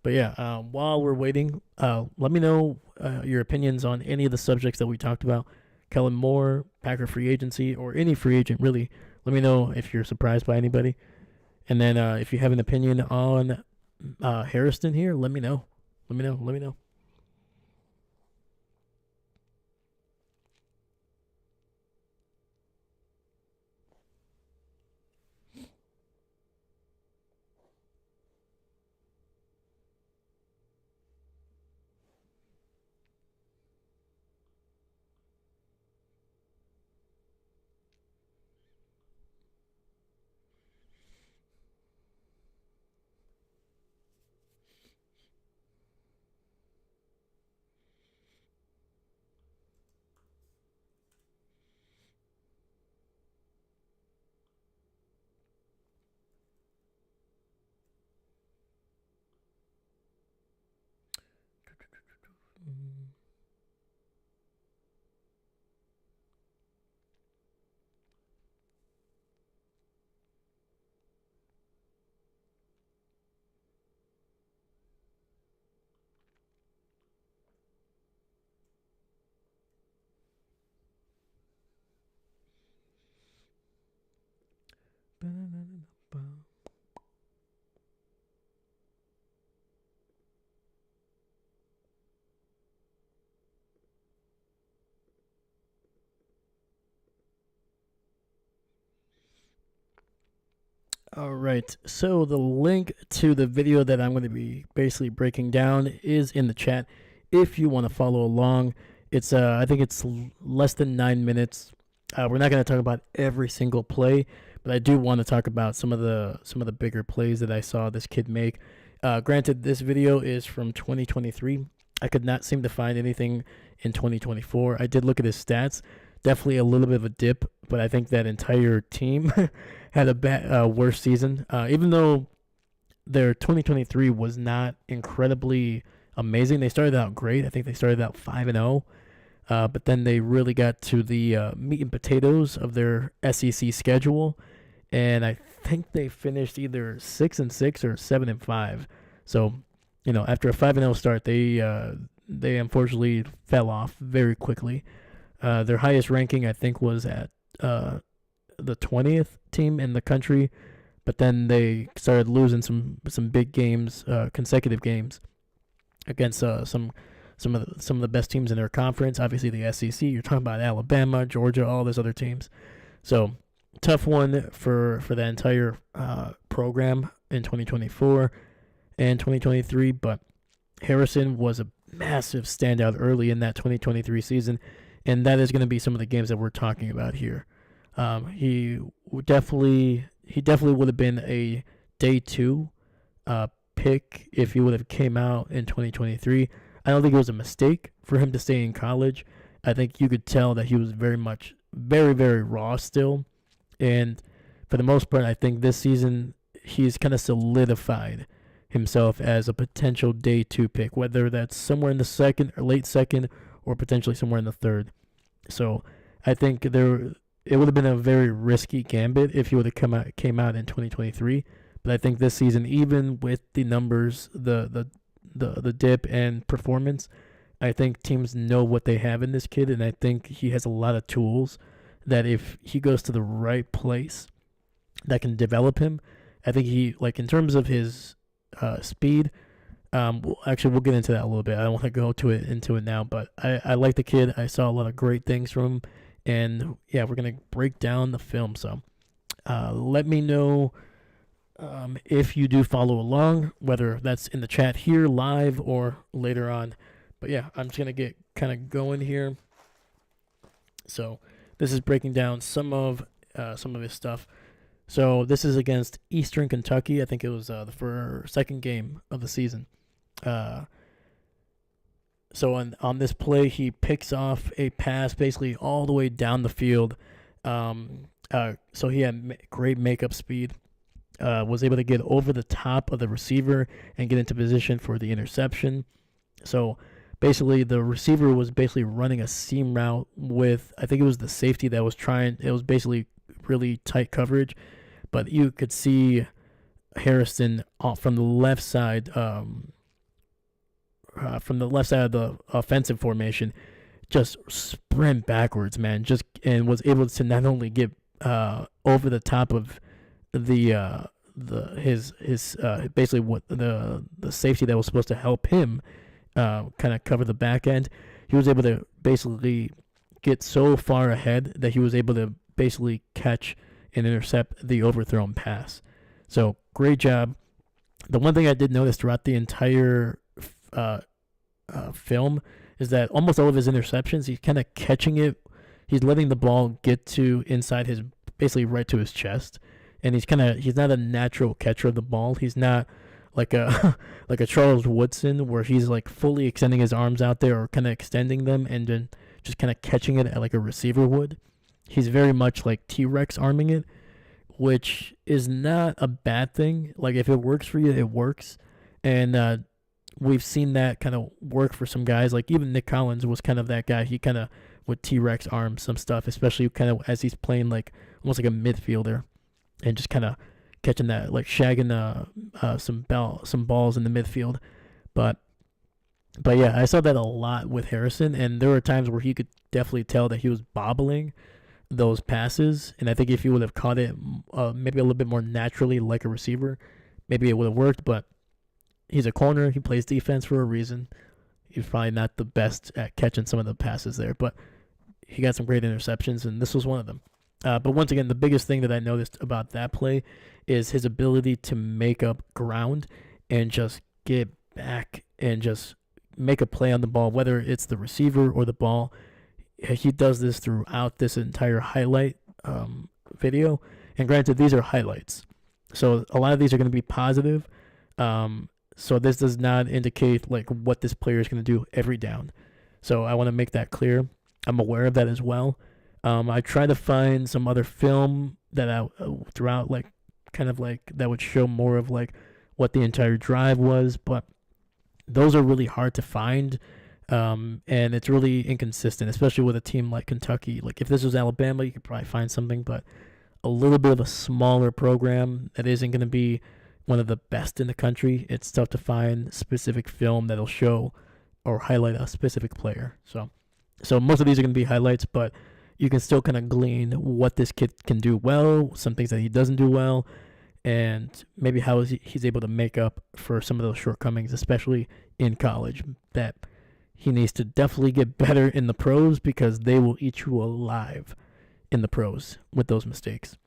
Speaker 1: But yeah, while we're waiting, let me know your opinions on any of the subjects that we talked about. Kellen Moore, Packer free agency, or any free agent, really. Let me know if you're surprised by anybody. And then if you have an opinion on Hairston here, let me know. Let me know. All right, so the link to the video that I'm going to be basically breaking down is in the chat. If you want to follow along, it's I think it's less than 9 minutes. We're not going to talk about every single play, but I do want to talk about some of the bigger plays that I saw this kid make. Granted, this video is from 2023. I could not seem to find anything in 2024. I did look at his stats. Definitely a little bit of a dip, but I think that entire team had a worse season. Even though their 2023 was not incredibly amazing, they started out great. I think they started out 5-0, but then they really got to the meat and potatoes of their SEC schedule, and I think they finished either 6-6 or 7-5. So, after a 5-0 start, they unfortunately fell off very quickly. Their highest ranking, I think, was at the 20th team in the country, but then they started losing some big games, consecutive games against some of the best teams in their conference. Obviously, the SEC. You're talking about Alabama, Georgia, all those other teams. So tough one for the entire program in 2024 and 2023. But Harrison was a massive standout early in that 2023 season. And that is going to be some of the games that we're talking about here. He definitely would have been a day 2 pick if he would have came out in 2023. I don't think it was a mistake for him to stay in college. I think you could tell that he was very very raw still. And for the most part, I think this season he's kind of solidified himself as a potential day 2 pick, whether that's somewhere in the second or late second or potentially somewhere in the third. So I think it would have been a very risky gambit if he would have came out in 2023. But I think this season, even with the numbers, the dip and performance, I think teams know what they have in this kid, and I think he has a lot of tools that if he goes to the right place that can develop him, I think he, like, in terms of his speed, we'll get into that a little bit. I don't want to go into it now, but I like the kid. I saw a lot of great things from him, and yeah, we're gonna break down the film. So let me know if you do follow along, whether that's in the chat here live or later on. But yeah, I'm just gonna get kind of going here. So this is breaking down some of his stuff. So this is against Eastern Kentucky. I think it was the second game of the season. So on this play, he picks off a pass basically all the way down the field. So he had great makeup speed. Was able to get over the top of the receiver and get into position for the interception. So basically, the receiver was basically running a seam route with, I think it was the safety that was trying. It was basically really tight coverage, but you could see Hairston from the left side of the offensive formation, just sprint backwards, man. And was able to not only get over the top of his basically what the safety that was supposed to help him kind of cover the back end. He was able to basically get so far ahead that he was able to basically catch and intercept the overthrown pass. So great job. The one thing I did notice throughout the entire film is that almost all of his interceptions, he's kind of catching it. He's letting the ball get to inside his, basically right to his chest. And he's not a natural catcher of the ball. He's not like a Charles Woodson where he's like fully extending his arms out there or kind of extending them and then just kind of catching it like a receiver would. He's very much like T-Rex arming it, which is not a bad thing. Like if it works for you, it works. And we've seen that kind of work for some guys. Like even Nick Collins was kind of that guy. He kind of would T-Rex arm some stuff, especially kind of as he's playing like almost like a midfielder. And just kind of catching that, like shagging some balls in the midfield, but yeah, I saw that a lot with Harrison, and there were times where he could definitely tell that he was bobbling those passes, and I think if he would have caught it maybe a little bit more naturally like a receiver, maybe it would have worked. But he's a corner; he plays defense for a reason. He's probably not the best at catching some of the passes there, but he got some great interceptions, and this was one of them. But once again, the biggest thing that I noticed about that play is his ability to make up ground and just get back and just make a play on the ball, whether it's the receiver or the ball. He does this throughout this entire highlight video. And granted, these are highlights. So a lot of these are going to be positive. So this does not indicate like what this player is going to do every down. So I want to make that clear. I'm aware of that as well. I try to find some other film that throughout, like, kind of like that would show more of like what the entire drive was, but those are really hard to find, and it's really inconsistent, especially with a team like Kentucky. Like if this was Alabama, you could probably find something, but a little bit of a smaller program that isn't going to be one of the best in the country, it's tough to find specific film that'll show or highlight a specific player. So most of these are going to be highlights, but you can still kind of glean what this kid can do well, some things that he doesn't do well, and maybe how he's able to make up for some of those shortcomings, especially in college, that he needs to definitely get better in the pros because they will eat you alive in the pros with those mistakes.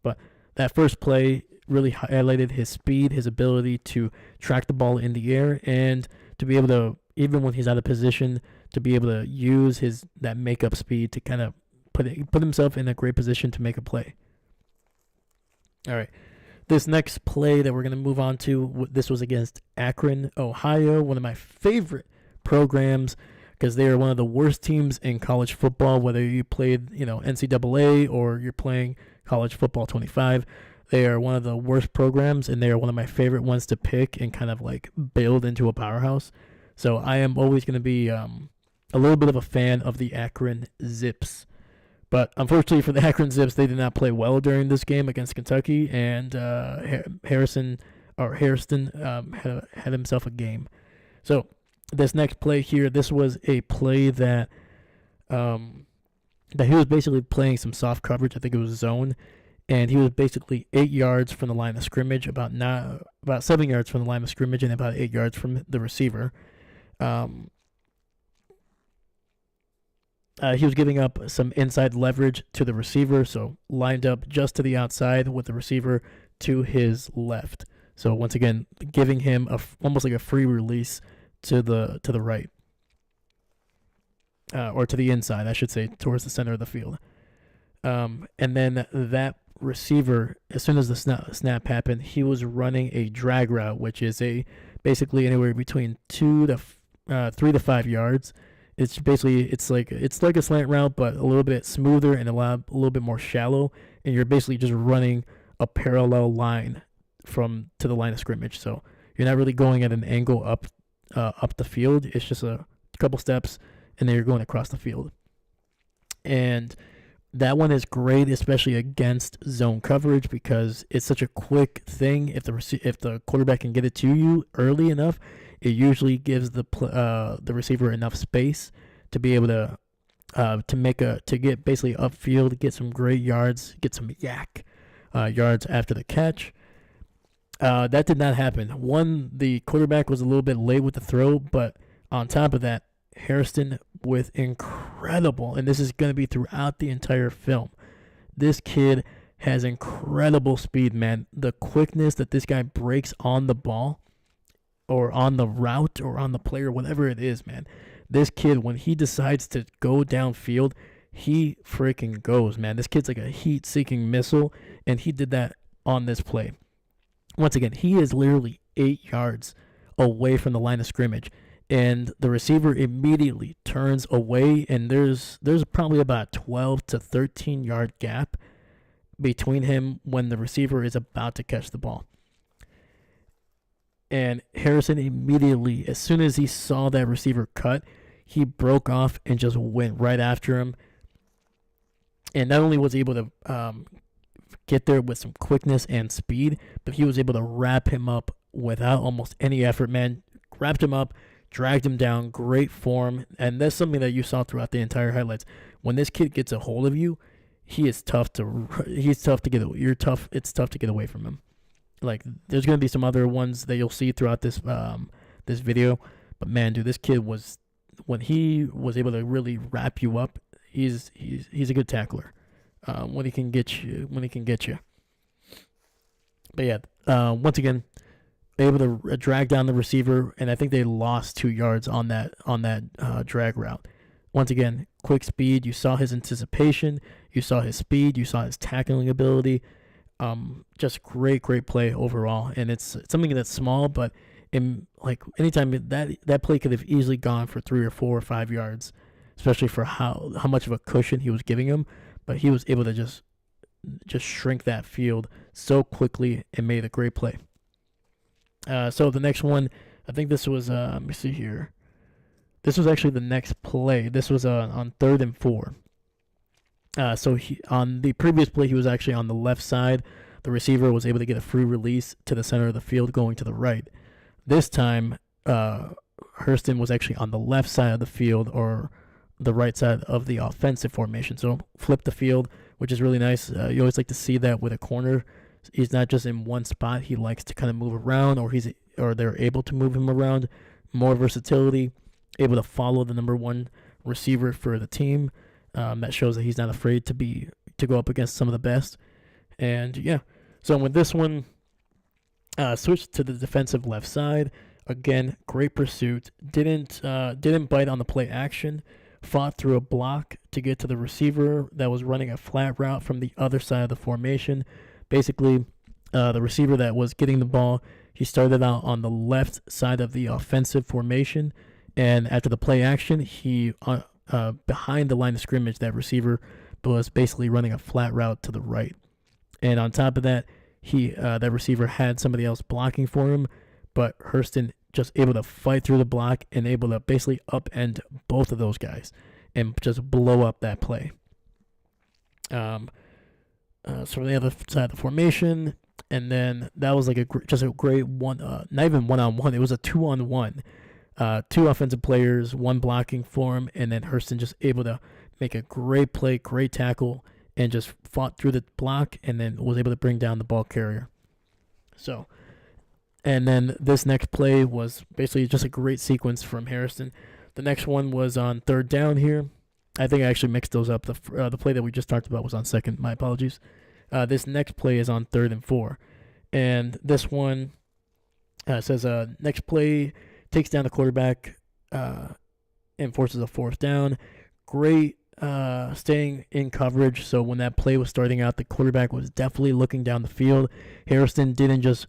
Speaker 1: But that first play really highlighted his speed, his ability to track the ball in the air, and to be able to, even when he's out of position, to be able to use that makeup speed to kind of put himself in a great position to make a play. All right. This next play that we're going to move on to, this was against Akron, Ohio, one of my favorite programs because they are one of the worst teams in college football, whether you played, NCAA or you're playing college football 25. They are one of the worst programs, and they are one of my favorite ones to pick and kind of like build into a powerhouse. So I am always going to be a little bit of a fan of the Akron Zips. But unfortunately for the Akron Zips, they did not play well during this game against Kentucky, and Hairston had himself a game. So this next play here, this was a play that he was basically playing some soft coverage. I think it was zone, and he was basically 8 yards from the line of scrimmage, about 7 yards from the line of scrimmage, and about 8 yards from the receiver. He was giving up some inside leverage to the receiver, so lined up just to the outside with the receiver to his left. So once again, giving him almost like a free release to the right, or to the inside, I should say, towards the center of the field. And then that receiver, as soon as the snap happened, he was running a drag route, which is basically anywhere between 3 to 5 yards. It's basically it's like a slant route, but a little bit smoother and a little bit more shallow, and you're basically just running a parallel line to the line of scrimmage. So you're not really going at an angle up the field. It's just a couple steps, and then you're going across the field. And that one is great, especially against zone coverage, because it's such a quick thing. If the quarterback can get it to you early enough, it usually gives the receiver enough space to be able to get basically upfield, get some great yards, get some yards after the catch. That did not happen. The quarterback was a little bit late with the throw, but on top of that, Hairston with incredible, and this is going to be throughout the entire film, this kid has incredible speed, man. The quickness that this guy breaks on the ball, or on the route, or on the player, whatever it is, man. This kid, when he decides to go downfield, he freaking goes, man. This kid's like a heat-seeking missile, and he did that on this play. Once again, he is literally 8 yards away from the line of scrimmage, and the receiver immediately turns away, and there's probably about 12 to 13 yard gap between him when the receiver is about to catch the ball. And Hairston immediately, as soon as he saw that receiver cut, he broke off and just went right after him. And not only was he able to get there with some quickness and speed, but he was able to wrap him up without almost any effort, man. Wrapped him up, dragged him down, great form. And that's something that you saw throughout the entire highlights. When this kid gets a hold of you, he's tough to get away from him. Like, there's going to be some other ones that you'll see throughout this video. But, man, dude, this kid when he was able to really wrap you up, he's a good tackler. When he can get you. But, yeah, once again, able to drag down the receiver, and I think they lost 2 yards on that drag route. Once again, quick speed. You saw his anticipation. You saw his speed. You saw his tackling ability. Just great play overall, and it's something that's small, but anytime that play could have easily gone for 3 or 4 or 5 yards, especially for how much of a cushion he was giving him. But he was able to just shrink that field so quickly and made a great play. So the next one, I think this was let me see here. This was actually the next play. This was on 3rd and 4. So on the previous play, he was actually on the left side. The receiver was able to get a free release to the center of the field going to the right. This time, Hairston was actually on the left side of the field, or the right side of the offensive formation. So flip the field, which is really nice. You always like to see that with a corner. He's not just in one spot. He likes to kind of move around, or they're able to move him around. More versatility, able to follow the number one receiver for the team. That shows that he's not afraid to go up against some of the best. And yeah, so with this one, switched to the defensive left side. Again, great pursuit. Didn't bite on the play action. Fought through a block to get to the receiver that was running a flat route from the other side of the formation. Basically, the receiver that was getting the ball, he started out on the left side of the offensive formation, and after the play action, he behind the line of scrimmage, that receiver was basically running a flat route to the right. And on top of that, that receiver had somebody else blocking for him, but Hairston just able to fight through the block and able to basically upend both of those guys and just blow up that play. So from the other side of the formation, and then that was like just a great one, not even one-on-one, it was a 2-on-1. 2 offensive players, 1 blocking for him, and then Hairston just able to make a great play, great tackle, and just fought through the block and then was able to bring down the ball carrier. So, and then this next play was basically just a great sequence from Hairston. The next one was on 3rd down here. I think I actually mixed those up. The play that we just talked about was on 2nd. My apologies. This next play is on 3rd and 4. And this one says next play takes down the quarterback and forces a 4th down. Great staying in coverage. So when that play was starting out, the quarterback was definitely looking down the field. Hairston didn't just,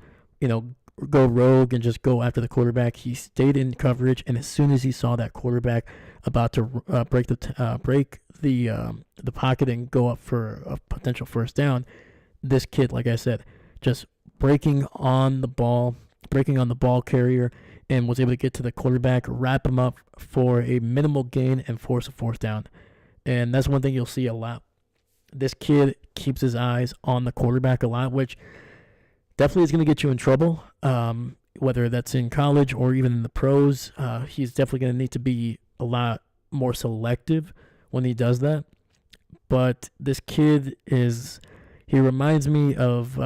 Speaker 1: go rogue and just go after the quarterback. He stayed in coverage, and as soon as he saw that quarterback about to break the pocket and go up for a potential 1st down, this kid, like I said, just breaking on the ball carrier, and was able to get to the quarterback, wrap him up for a minimal gain, and force a 4th down. And that's one thing you'll see a lot. This kid keeps his eyes on the quarterback a lot, which definitely is going to get you in trouble, whether that's in college or even in the pros. He's definitely going to need to be a lot more selective when he does that. But this kid he reminds me of,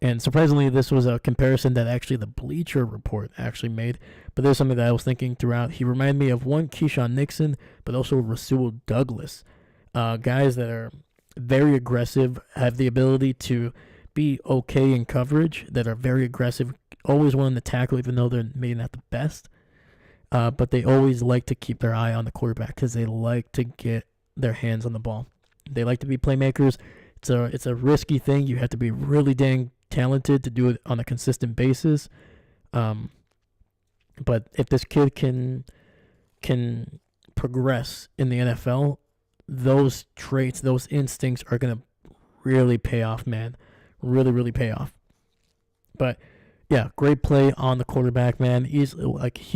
Speaker 1: and surprisingly, this was a comparison that actually the Bleacher Report actually made, but there's something that I was thinking throughout. He reminded me of one Keyshawn Nixon, but also Rasul Douglas. Guys that are very aggressive, have the ability to be okay in coverage, that are very aggressive, always willing to tackle even though they're maybe not the best. But they always like to keep their eye on the quarterback because they like to get their hands on the ball. They like to be playmakers. It's a risky thing. You have to be really dang talented to do it on a consistent basis. But if this kid can progress in the NFL, those traits, those instincts are going to really pay off, man. Really, really pay off. But yeah, great play on the quarterback, man. He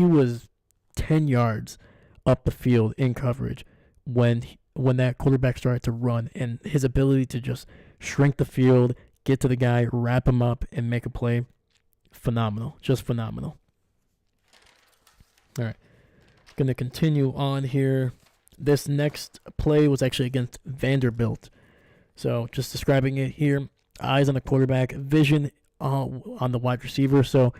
Speaker 1: was 10 yards up the field in coverage when that quarterback started to run, and his ability to just shrink the field, get to the guy, wrap him up, and make a play, phenomenal. Just phenomenal. All right. Going to continue on here. This next play was actually against Vanderbilt. So just describing it here. Eyes on the quarterback, vision on the wide receiver. So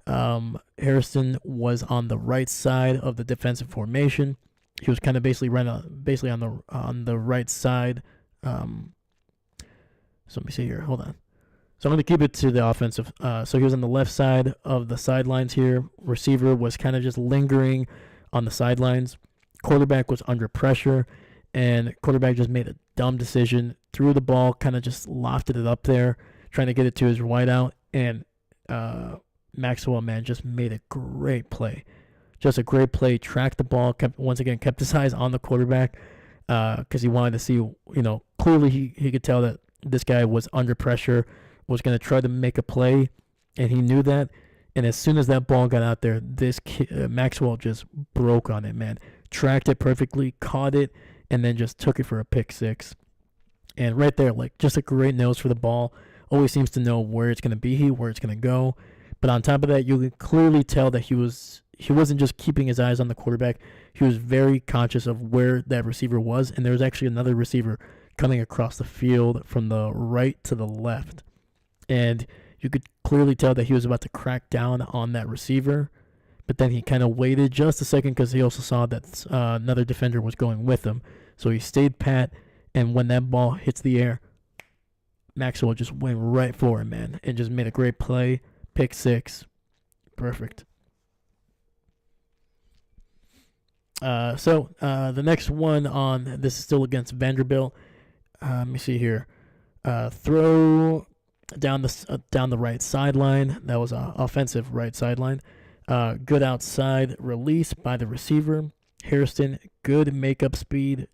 Speaker 1: Hairston was on the right side of the defensive formation. He was kind of basically on the right side. So let me see here. Hold on. So I'm going to keep it to the offensive. So he was on the left side of the sidelines here. Receiver was kind of just lingering on the sidelines. Quarterback was under pressure, and quarterback just made a dumb decision. Threw the ball, kind of just lofted it up there, trying to get it to his wideout. And Maxwell, man, just made a great play. Just a great play. Tracked the ball. Kept his eyes on the quarterback because he wanted to see, clearly he could tell that this guy was under pressure, was going to try to make a play, and he knew that. And as soon as that ball got out there, this kid, Maxwell just broke on it, man. Tracked it perfectly, caught it, and then just took it for a pick 6. And right there, just a great nose for the ball. Always seems to know where it's going to be, where it's going to go. But on top of that, you can clearly tell that he wasn't just keeping his eyes on the quarterback. He was very conscious of where that receiver was. And there was actually another receiver coming across the field from the right to the left. And you could clearly tell that he was about to crack down on that receiver. But then he kind of waited just a second because he also saw that another defender was going with him. So he stayed pat. And when that ball hits the air, Maxwell just went right for him, man, and just made a great play. Pick 6. Perfect. So the next one this is still against Vanderbilt. Let me see here. Throw down the right sideline. That was an offensive right sideline. Good outside release by the receiver. Hairston, good makeup speed.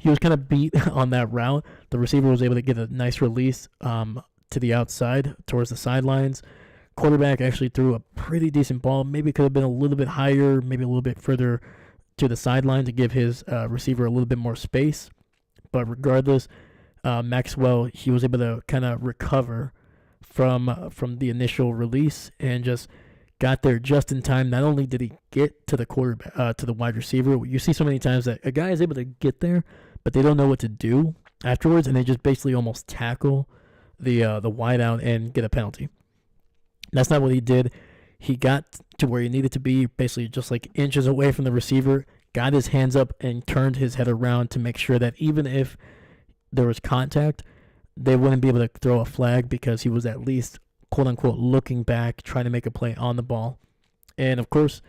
Speaker 1: He was kind of beat on that route. The receiver was able to get a nice release to the outside towards the sidelines. quarterback actually threw a pretty decent ball. Maybe it could have been a little bit higher, maybe a little bit further to the sideline to give his receiver a little bit more space. But regardless, Maxwell, he was able to kind of recover from the initial release and just got there just in time. Not only did he get to the quarterback, to the wide receiver, you see so many times that a guy is able to get there, but they don't know what to do afterwards, and they just basically almost tackle the wide out and get a penalty. That's not what he did. He got to where he needed to be, basically just like inches away from the receiver, got his hands up and turned his head around to make sure that even if there was contact, they wouldn't be able to throw a flag because he was at least, quote unquote, looking back, trying to make a play on the ball. And of course,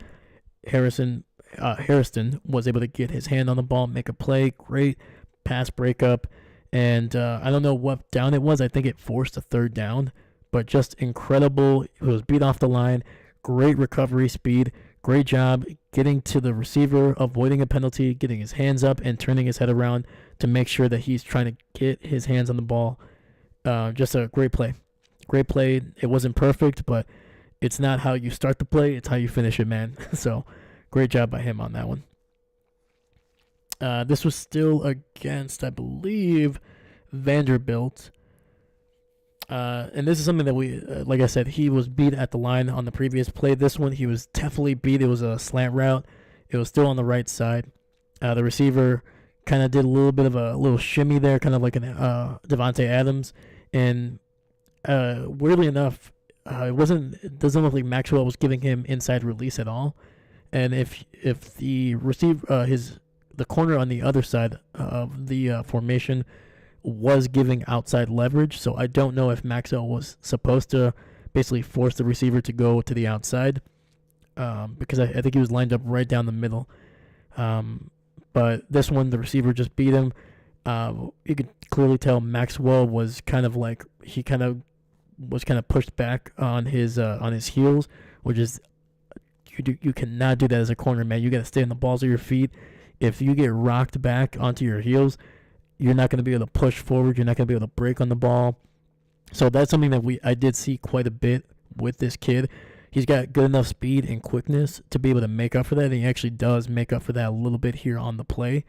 Speaker 1: Hairston was able to get his hand on the ball, make a play, great pass breakup. And I don't know what down it was. I think it forced a third down, but just incredible. It was beat off the line, great recovery speed, great job getting to the receiver, avoiding a penalty, getting his hands up and turning his head around to make sure that he's trying to get his hands on the ball. Just a great play. Great play. It wasn't perfect, but it's not how you start the play, it's how you finish it, man. So great job by him on that one. This was still against, I believe, Vanderbilt. And this is something that we, like I said, he was beat at the line on the previous play. This one, he was definitely beat. It was a slant route. It was still on the right side. The receiver kind of did a little bit of a little shimmy there, kind of like an Devontae Adams. And weirdly enough, it doesn't look like Maxwell was giving him inside release at all. And if the the corner on the other side of the formation was giving outside leverage, so I don't know if Maxwell was supposed to basically force the receiver to go to the outside, because I think he was lined up right down the middle. But this one, the receiver just beat him. You could clearly tell Maxwell was kind of like, he kind of was pushed back on his heels, which is, you cannot do that as a corner, man. You got to stay on the balls of your feet. If you get rocked back onto your heels, you're not going to be able to push forward. You're not going to be able to break on the ball. So that's something that I did see quite a bit with this kid. He's got good enough speed and quickness to be able to make up for that, and he actually does make up for that a little bit here on the play.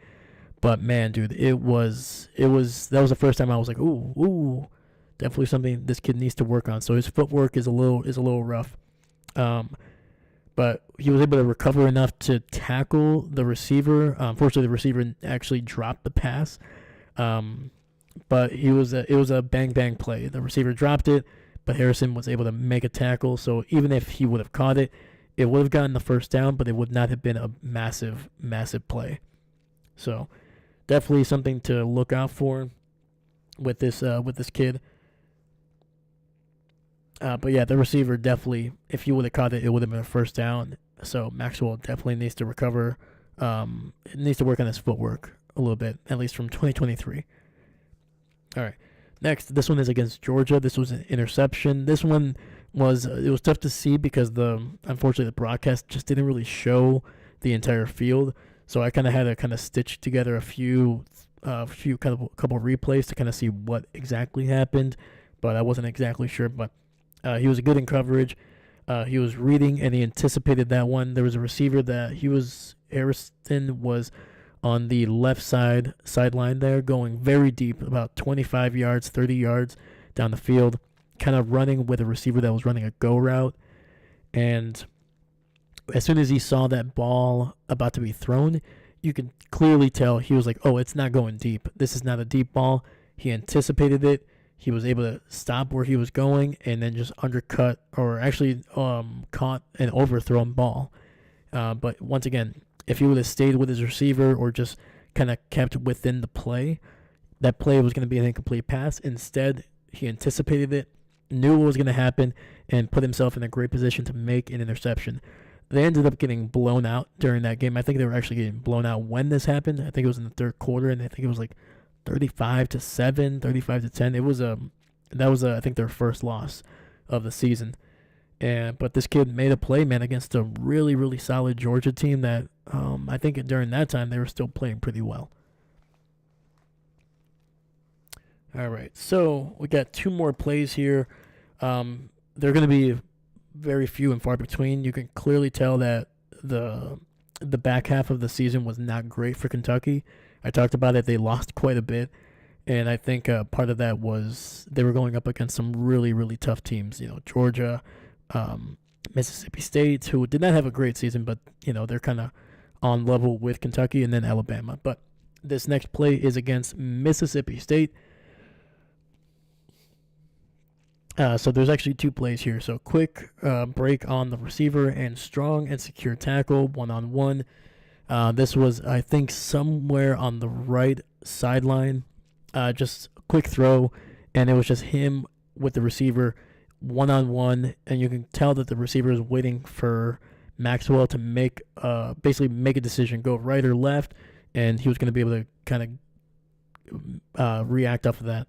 Speaker 1: But man, dude, that was the first time I was like, ooh, definitely something this kid needs to work on. So his footwork is a little rough. But he was able to recover enough to tackle the receiver. Unfortunately, the receiver actually dropped the pass. But it was a bang play. The receiver dropped it, but Hairston was able to make a tackle. So even if he would have caught it, it would have gotten the first down, but it would not have been a massive play. So definitely something to look out for with this kid. But yeah, the receiver definitely, if he would have caught it, it would have been a first down. So Maxwell definitely needs to recover. It needs to work on his footwork a little bit, at least from 2023. All right. Next, this one is against Georgia. This was an interception. This one was tough to see because unfortunately the broadcast just didn't really show the entire field. So I kind of had to stitch together a couple replays to kind of see what exactly happened, but I wasn't exactly sure. But he was good in coverage. He was reading and he anticipated that one. There was a receiver Hairston was on the left sideline there, going very deep, about 25 yards, 30 yards down the field, kind of running with a receiver that was running a go route. And as soon as he saw that ball about to be thrown, you could clearly tell he was like, oh, it's not going deep. This is not a deep ball. He anticipated it. He was able to stop where he was going and then just undercut, or actually caught an overthrown ball. But once again, if he would have stayed with his receiver or just kind of kept within the play, that play was going to be an incomplete pass. Instead, he anticipated it, knew what was going to happen, and put himself in a great position to make an interception. They ended up getting blown out during that game. I think they were actually getting blown out when this happened. I think it was in the third quarter, and I think it was like 35-7, 35-10. That was I think their first loss of the season. But this kid made a play, man, against a really, really solid Georgia team that I think during that time they were still playing pretty well. All right, so we got two more plays here. They're going to be very few and far between. You can clearly tell that the the back half of the season was not great for Kentucky. I talked about it; they lost quite a bit, and I think part of that was they were going up against some really really tough teams. Georgia, um, Mississippi State, who did not have a great season, but they're kind of on level with Kentucky, and then Alabama. But this next play is against Mississippi State. So there's actually two plays here. So quick break on the receiver and strong and secure tackle, one-on-one. This was, I think, somewhere on the right sideline. Just a quick throw, and it was just him with the receiver one-on-one, and you can tell that the receiver is waiting for Maxwell to basically make a decision, go right or left, and he was going to be able to kind of react off of that.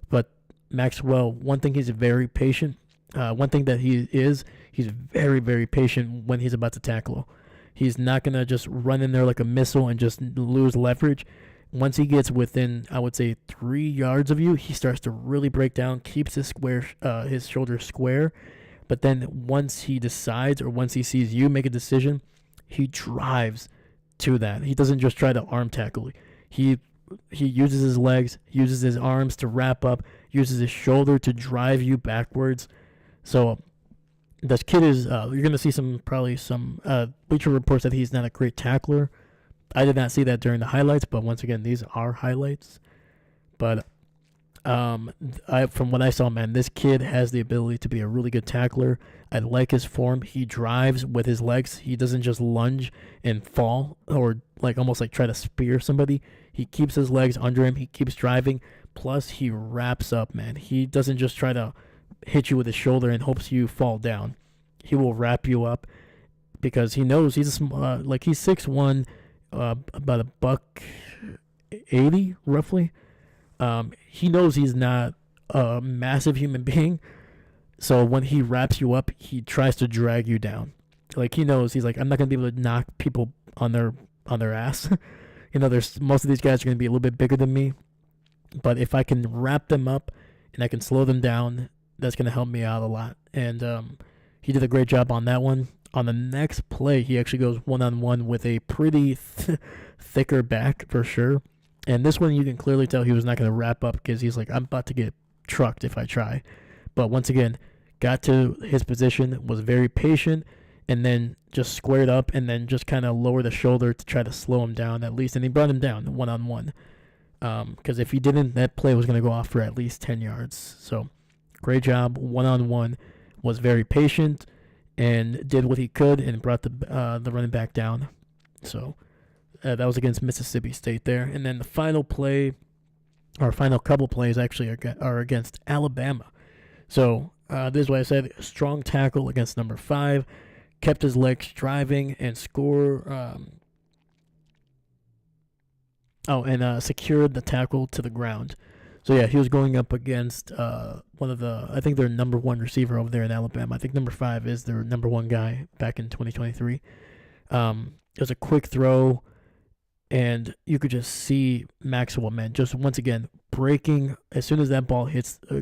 Speaker 1: But Maxwell, one thing, he's very patient. One thing that he's very, very patient when he's about to tackle. He's not going to just run in there like a missile and just lose leverage. Once he gets within, I would say, 3 yards of you, he starts to really break down, keeps his shoulders square. But then once he decides, or once he sees you make a decision, he drives to that. He doesn't just try to arm tackle. He uses his legs, uses his arms to wrap up, uses his shoulder to drive you backwards. So this kid is, you're going to see probably some Bleacher reports that he's not a great tackler. I did not see that during the highlights, but once again, these are highlights. But from what I saw, man, this kid has the ability to be a really good tackler. I like his form. He drives with his legs. He doesn't just lunge and fall or almost try to spear somebody. He keeps his legs under him. He keeps driving. Plus, he wraps up, man. He doesn't just try to hit you with his shoulder and hopes you fall down. He will wrap you up because he knows he's he's 6'1", about a $180 roughly. He knows he's not a massive human being, so when he wraps you up, he tries to drag you down. He knows he's I'm not gonna be able to knock people on their ass. There's most of these guys are gonna be a little bit bigger than me, but if I can wrap them up and I can slow them down, that's gonna help me out a lot. And he did a great job on that one. On the next play, he actually goes one-on-one with a pretty thicker back for sure. And this one, you can clearly tell he was not going to wrap up because he's I'm about to get trucked if I try. But once again, got to his position, was very patient, and then just squared up and then just kind of lowered the shoulder to try to slow him down at least. And he brought him down one-on-one. Because if he didn't, that play was going to go off for at least 10 yards. So great job, one-on-one, was very patient, and did what he could and brought the running back down. So that was against Mississippi State there. And then the final play, or final couple plays actually, are against Alabama. So this is what I said: strong tackle against number 5, kept his legs driving and secured the tackle to the ground. So yeah, he was going up against one of I think their number 1 receiver over there in Alabama. I think number 5 is their number 1 guy back in 2023. It was a quick throw, and you could just see Maxwell, man, just once again breaking as soon as that ball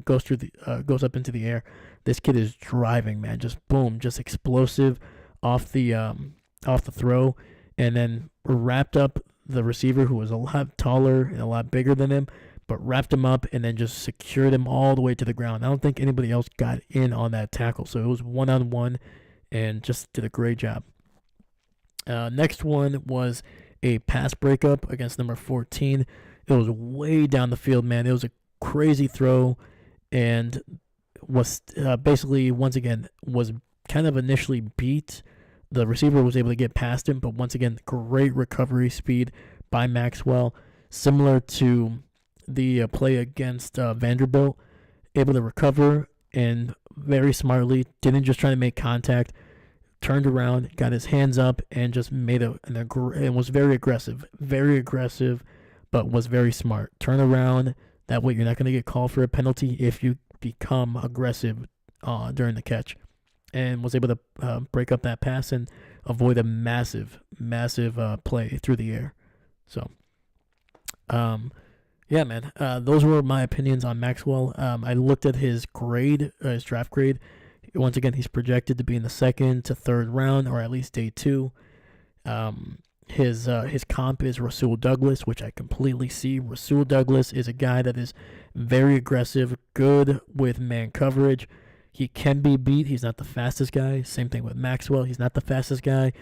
Speaker 1: goes up into the air. This kid is driving, man, just boom, just explosive off the throw, and then wrapped up the receiver, who was a lot taller and a lot bigger than him, but wrapped him up and then just secured him all the way to the ground. I don't think anybody else got in on that tackle, so it was one-on-one and just did a great job. Next one was a pass breakup against number 14. It was way down the field, man. It was a crazy throw, and was basically, once again, was kind of initially beat. The receiver was able to get past him, but once again, great recovery speed by Maxwell, similar to the play against Vanderbilt. Able to recover and very smartly, didn't just try to make contact, turned around, got his hands up, and just made and was very aggressive, but was very smart. Turn around, that way you're not going to get called for a penalty if you become aggressive during the catch, and was able to break up that pass and avoid a massive play through the air. So, yeah, man, those were my opinions on Maxwell. I looked at his grade, his draft grade. Once again, he's projected to be in the second to third round, or at least day 2. His comp is Rasul Douglas, which I completely see. Rasul Douglas is a guy that is very aggressive, good with man coverage. He can be beat. He's not the fastest guy. Same thing with Maxwell. He's not the fastest guy.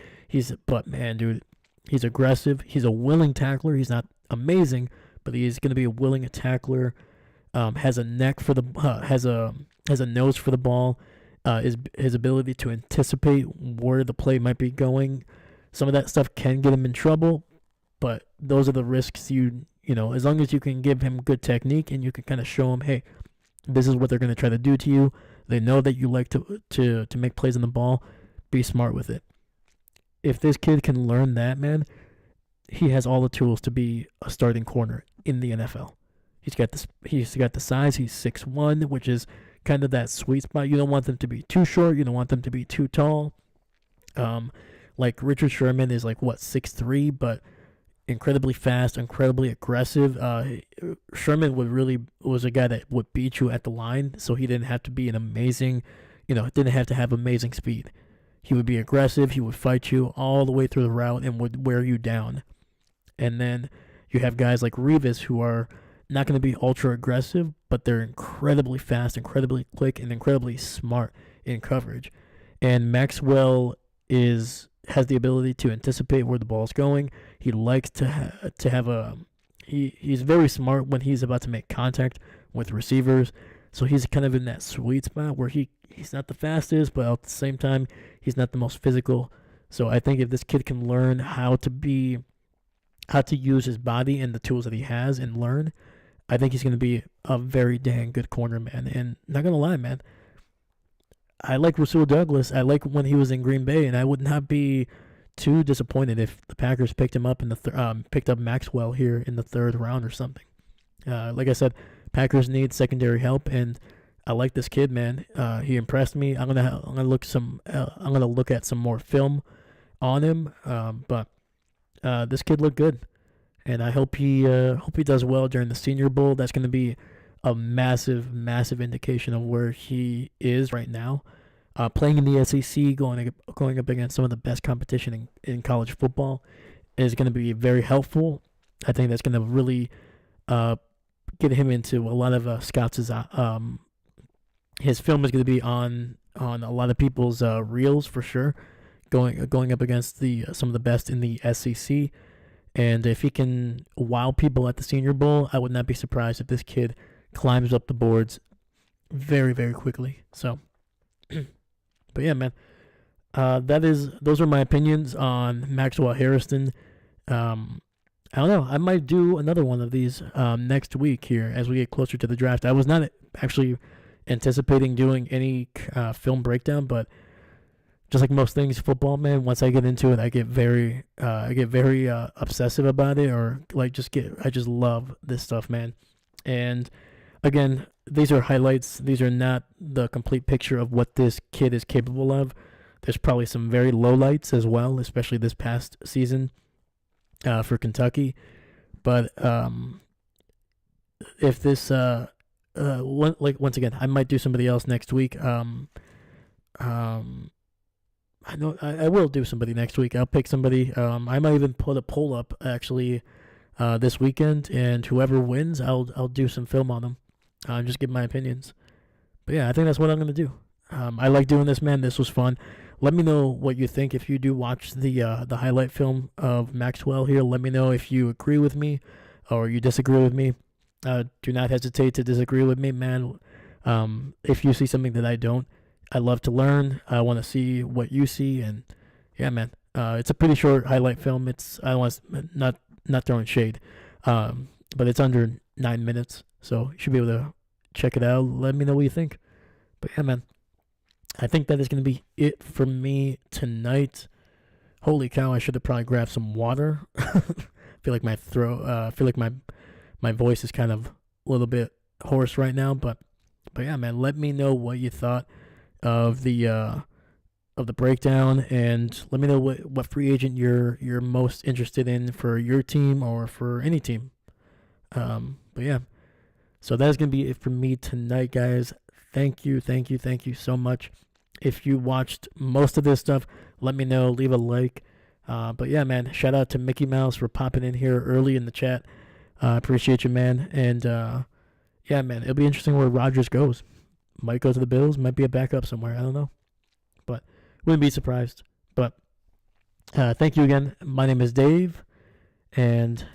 Speaker 1: But man, dude, he's aggressive. He's a willing tackler. He's not amazing, but he is going to be a willing tackler. Has a neck for the has a nose for the ball. His ability to anticipate where the play might be going. Some of that stuff can get him in trouble, but those are the risks you know, as long as you can give him good technique and you can kind of show him, hey, this is what they're going to try to do to you. They know that you like to make plays on the ball. Be smart with it. If this kid can learn that, man, he has all the tools to be a starting corner in the NFL. He's got the size. He's 6'1", which is kind of that sweet spot. You don't want them to be too short. You don't want them to be too tall. Like Richard Sherman is like 6'3", but incredibly fast, incredibly aggressive. Sherman was a guy that would beat you at the line, so he didn't have to be an amazing, didn't have to have amazing speed. He would be aggressive. He would fight you all the way through the route and would wear you down. And then you have guys like Revis who are not going to be ultra aggressive, but they're incredibly fast, incredibly quick, and incredibly smart in coverage. And Maxwell has the ability to anticipate where the ball's going. He likes to have he's very smart when he's about to make contact with receivers. So he's kind of in that sweet spot where he's not the fastest, but at the same time, he's not the most physical. So I think if this kid can learn how to use his body and the tools that he has and learn, I think he's going to be a very dang good corner, man. And not going to lie, man, I like Rasul Douglas. I like when he was in Green Bay, and I would not be too disappointed if the Packers picked him up picked up Maxwell here in the 3rd round or something. Like I said, Packers need secondary help, and I like this kid, man. He impressed me. I'm gonna look at some more film on him. But this kid looked good, and I hope he does well during the Senior Bowl. That's gonna be a massive, massive indication of where he is right now. Playing in the SEC, going up against some of the best competition in college football is going to be very helpful. I think that's going to really get him into a lot of scouts'. His film is going to be on a lot of people's reels for sure, going up against some of the best in the SEC. And if he can wow people at the Senior Bowl, I would not be surprised if this kid climbs up the boards very, very quickly. So, but yeah, man, those are my opinions on Maxwell Hairston. I don't know. I might do another one of these next week here as we get closer to the draft. I was not actually anticipating doing any film breakdown, but just like most things football, man, once I get into it, I get very obsessive about it, or I just love this stuff, man. And again, these are highlights. These are not the complete picture of what this kid is capable of. There's probably some very low lights as well, especially this past season for Kentucky. But if this, once again, I might do somebody else next week. I know I will do somebody next week. I'll pick somebody. I might even put a poll up actually this weekend, and whoever wins, I'll do some film on them. Just give my opinions. But yeah, I think that's what I'm gonna do. I like doing this, man. This was fun. Let me know what you think if you do watch the highlight film of Maxwell here. Let me know if you agree with me or you disagree with me. Do not hesitate to disagree with me, man. If you see something that I don't, I love to learn. I want to see what you see, and yeah, man. It's a pretty short highlight film. I want not throwing shade, but it's under 9 minutes, so you should be able to check it out. Let me know what you think. But yeah, man, I think that is going to be it for me tonight. Holy cow! I should have probably grabbed some water. I feel like my voice is kind of a little bit hoarse right now, but yeah, man. Let me know what you thought of the breakdown, and let me know what free agent you're most interested in for your team or for any team. But yeah, so that's gonna be it for me tonight, guys. Thank you so much If you watched most of this stuff, let me know. Leave a like. But yeah, man, shout out to Mickey Mouse for popping in here early in the chat. Appreciate you, man. And yeah, man, it'll be interesting where Rodgers goes. Might go to the Bills, might be a backup somewhere. I don't know. But wouldn't be surprised. But thank you again. My name is Dave. And